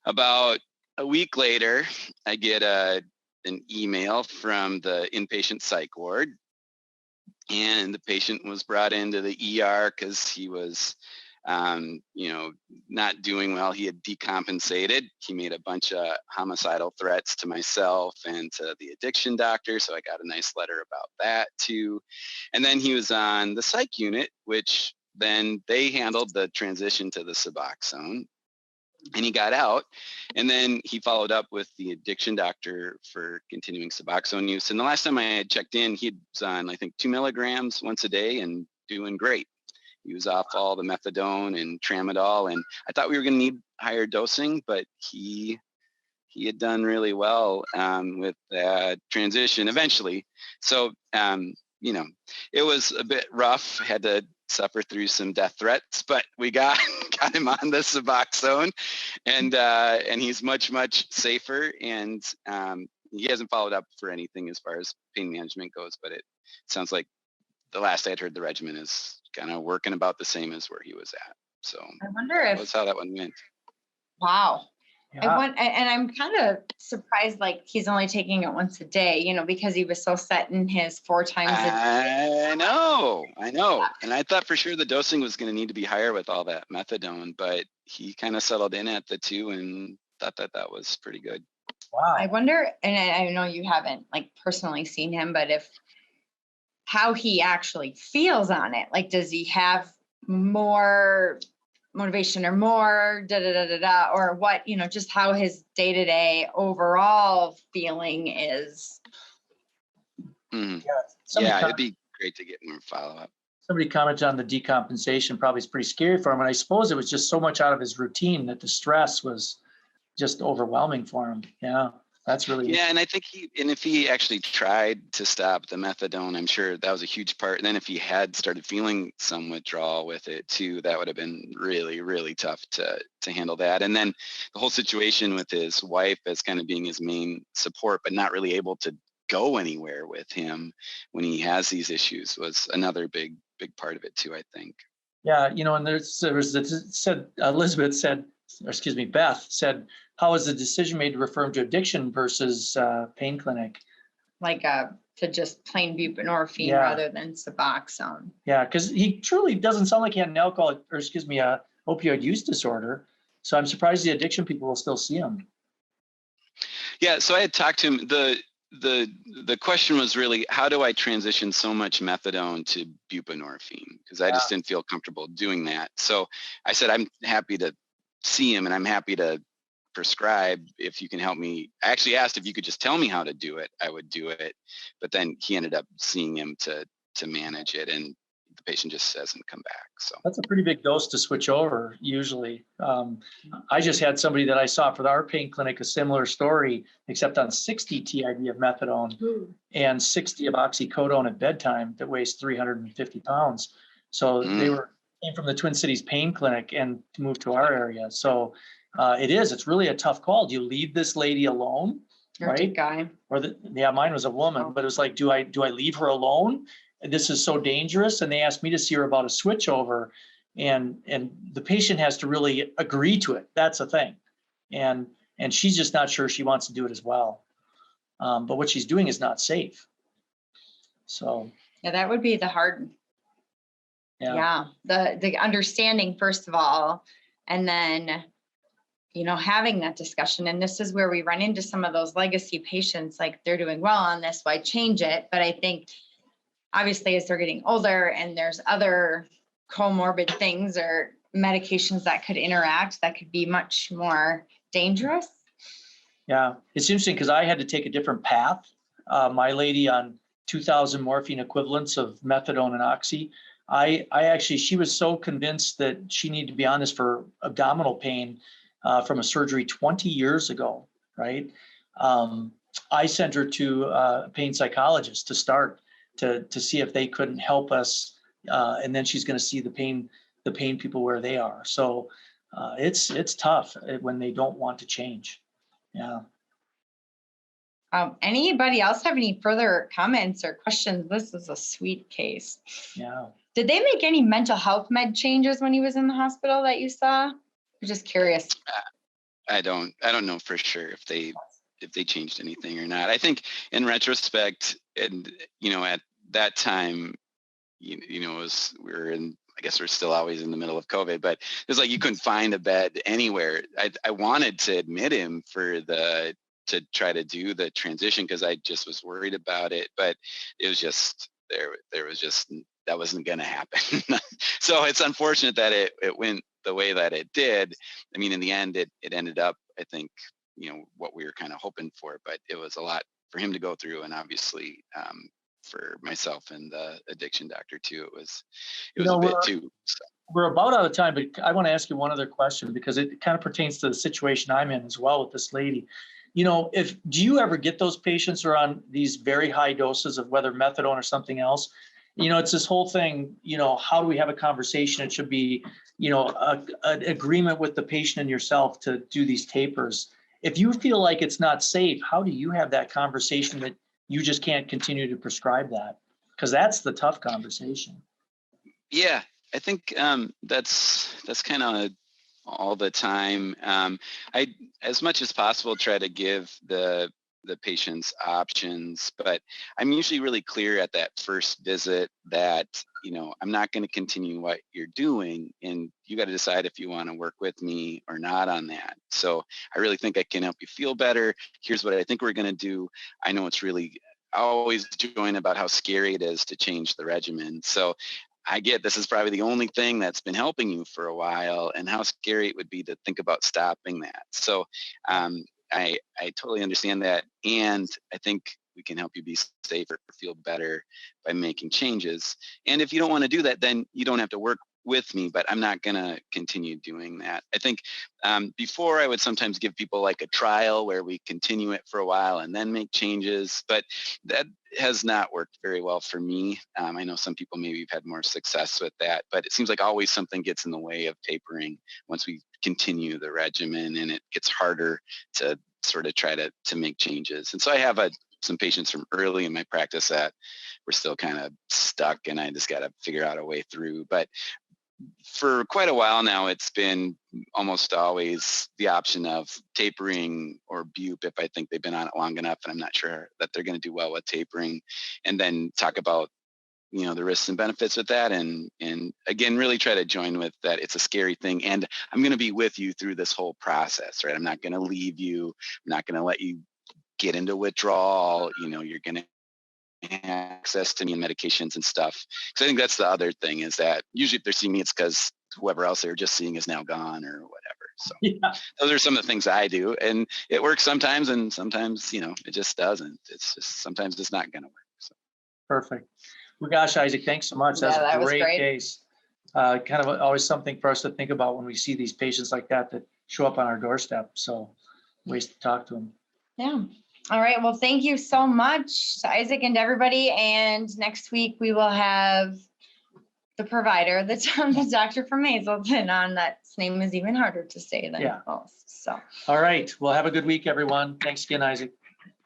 about a week later, I get an email from the inpatient psych ward, and the patient was brought into the ER because he was, not doing well. He had decompensated. He made a bunch of homicidal threats to myself and to the addiction doctor. So I got a nice letter about that too. And then he was on the psych unit, which then they handled the transition to the Suboxone. And he got out, and then he followed up with the addiction doctor for continuing Suboxone use. And the last time I had checked in, he was on, I think, 2 milligrams once a day and doing great. He was off all the methadone and tramadol, and I thought we were going to need higher dosing, but he had done really well with that transition eventually. So, it was a bit rough. Had to suffer through some death threats, but we got him on the Suboxone, and he's much, much safer. And he hasn't followed up for anything as far as pain management goes, but it sounds like the last I had heard the regimen is kind of working about the same as where he was at. So I wonder if that's how that one went. Wow. Yeah. And I'm kind of surprised, like he's only taking it once a day, because he was so set in his 4 times a day. I know. And I thought for sure the dosing was going to need to be higher with all that methadone, but he kind of settled in at the 2 and thought that was pretty good. Wow. I wonder, and I know you haven't like personally seen him, but how he actually feels on it. Like, does he have more motivation or more or what, just how his day-to-day overall feeling is. Mm. Yeah, it'd be great to get more follow-up. Somebody commented on the decompensation, probably is pretty scary for him. And I suppose it was just so much out of his routine that the stress was just overwhelming for him. Yeah, that's really. Yeah, and I think if he actually tried to stop the methadone, I'm sure that was a huge part. And then if he had started feeling some withdrawal with it too, that would have been really, really tough to handle that. And then the whole situation with his wife as kind of being his main support, but not really able to go anywhere with him when he has these issues was another big part of it too, I think. Yeah, and Beth said, how was the decision made to refer him to addiction versus pain clinic? Like to just plain buprenorphine rather than Suboxone. Yeah, because he truly doesn't sound like he had an opioid use disorder. So I'm surprised the addiction people will still see him. Yeah, so I had talked to him. The question was really, how do I transition so much methadone to buprenorphine? Because I just didn't feel comfortable doing that. So I said, I'm happy to see him and I'm happy to prescribe if you can help me. I actually asked if you could just tell me how to do it, I would do it. But then he ended up seeing him to manage it, and the patient just hasn't come back. So that's a pretty big dose to switch over usually. I just had somebody that I saw for our pain clinic, a similar story, except on 60 TID of methadone and 60 of oxycodone at bedtime that weighs 350 pounds. So they came from the Twin Cities pain clinic and moved to our area. So it's really a tough call. Do you leave this lady alone? Right? Guy. Or mine was a woman, but it was like, do I leave her alone? This is so dangerous. And they asked me to see her about a switchover, and the patient has to really agree to it. That's the thing. And she's just not sure she wants to do it as well. But what she's doing is not safe. So. Yeah, that would be the hard. Yeah. The understanding, first of all, and then, having that discussion. And this is where we run into some of those legacy patients, like they're doing well on this, why change it? But I think obviously as they're getting older and there's other comorbid things or medications that could interact, that could be much more dangerous. Yeah, it's interesting because I had to take a different path. My lady on 2,000 morphine equivalents of methadone and oxy, she was so convinced that she needed to be on this for abdominal pain from a surgery 20 years ago, right? I sent her to a pain psychologist to start to see if they couldn't help us. And then she's going to see the pain people where they are. So it's tough when they don't want to change. Yeah. Anybody else have any further comments or questions? This is a sweet case. Yeah. Did they make any mental health med changes when he was in the hospital that you saw? I'm just curious. I don't know for sure if they changed anything or not. I think in retrospect, and at that time, we were in. I guess we're still always in the middle of COVID, but it's like you couldn't find a bed anywhere. I wanted to admit him to try to do the transition because I just was worried about it, but it was just there was just that wasn't going to happen. So it's unfortunate that it went the way that it did. I mean, in the end, it ended up, I think, what we were kind of hoping for, but it was a lot for him to go through, and obviously for myself and the addiction doctor too, it was a bit too. So. We're about out of time, but I want to ask you one other question because it kind of pertains to the situation I'm in as well with this lady. Do you ever get those patients who are on these very high doses of whether methadone or something else? It's this whole thing, how do we have a conversation? It should be, an agreement with the patient and yourself to do these tapers. If you feel like it's not safe, how do you have that conversation that you just can't continue to prescribe that? Because that's the tough conversation. Yeah, I think that's kind of all the time. I, as much as possible, try to give the patients options, but I'm usually really clear at that first visit that, I'm not going to continue what you're doing, and you got to decide if you want to work with me or not on that. So I really think I can help you feel better. Here's what I think we're going to do. I know it's really, I always join about how scary it is to change the regimen. So I get this is probably the only thing that's been helping you for a while, and how scary it would be to think about stopping that. So I totally understand that. And I think we can help you be safer, feel better by making changes. And if you don't want to do that, then you don't have to work with me, but I'm not going to continue doing that. I think before I would sometimes give people like a trial where we continue it for a while and then make changes, but that has not worked very well for me. I know some people maybe have had more success with that, but it seems like always something gets in the way of tapering once we continue the regimen, and it gets harder to sort of try to make changes. And so I have some patients from early in my practice that we're still kind of stuck, and I just got to figure out a way through. But for quite a while now, it's been almost always the option of tapering or bupe if I think they've been on it long enough and I'm not sure that they're going to do well with tapering, and then talk about the risks and benefits with that, and again really try to join with that it's a scary thing, and I'm going to be with you through this whole process, right? I'm not going to leave you. I'm not going to let you get into withdrawal. You're going to access to me and medications and stuff. So I think that's the other thing, is that usually if they're seeing me, it's because whoever else they were just seeing is now gone or whatever. So those are some of the things I do, and it works sometimes, and sometimes it just doesn't. It's just sometimes it's not going to work. So. Perfect. Well, gosh, Isaac, thanks so much. That's a great case. Kind of always something for us to think about when we see these patients like that show up on our doorstep. So ways to talk to them. Yeah. All right. Well, thank you so much to Isaac and to everybody. And next week we will have the provider, the doctor from Hazleton on. That's name is even harder to say than most. So. All right. Well, have a good week, everyone. Thanks again, Isaac.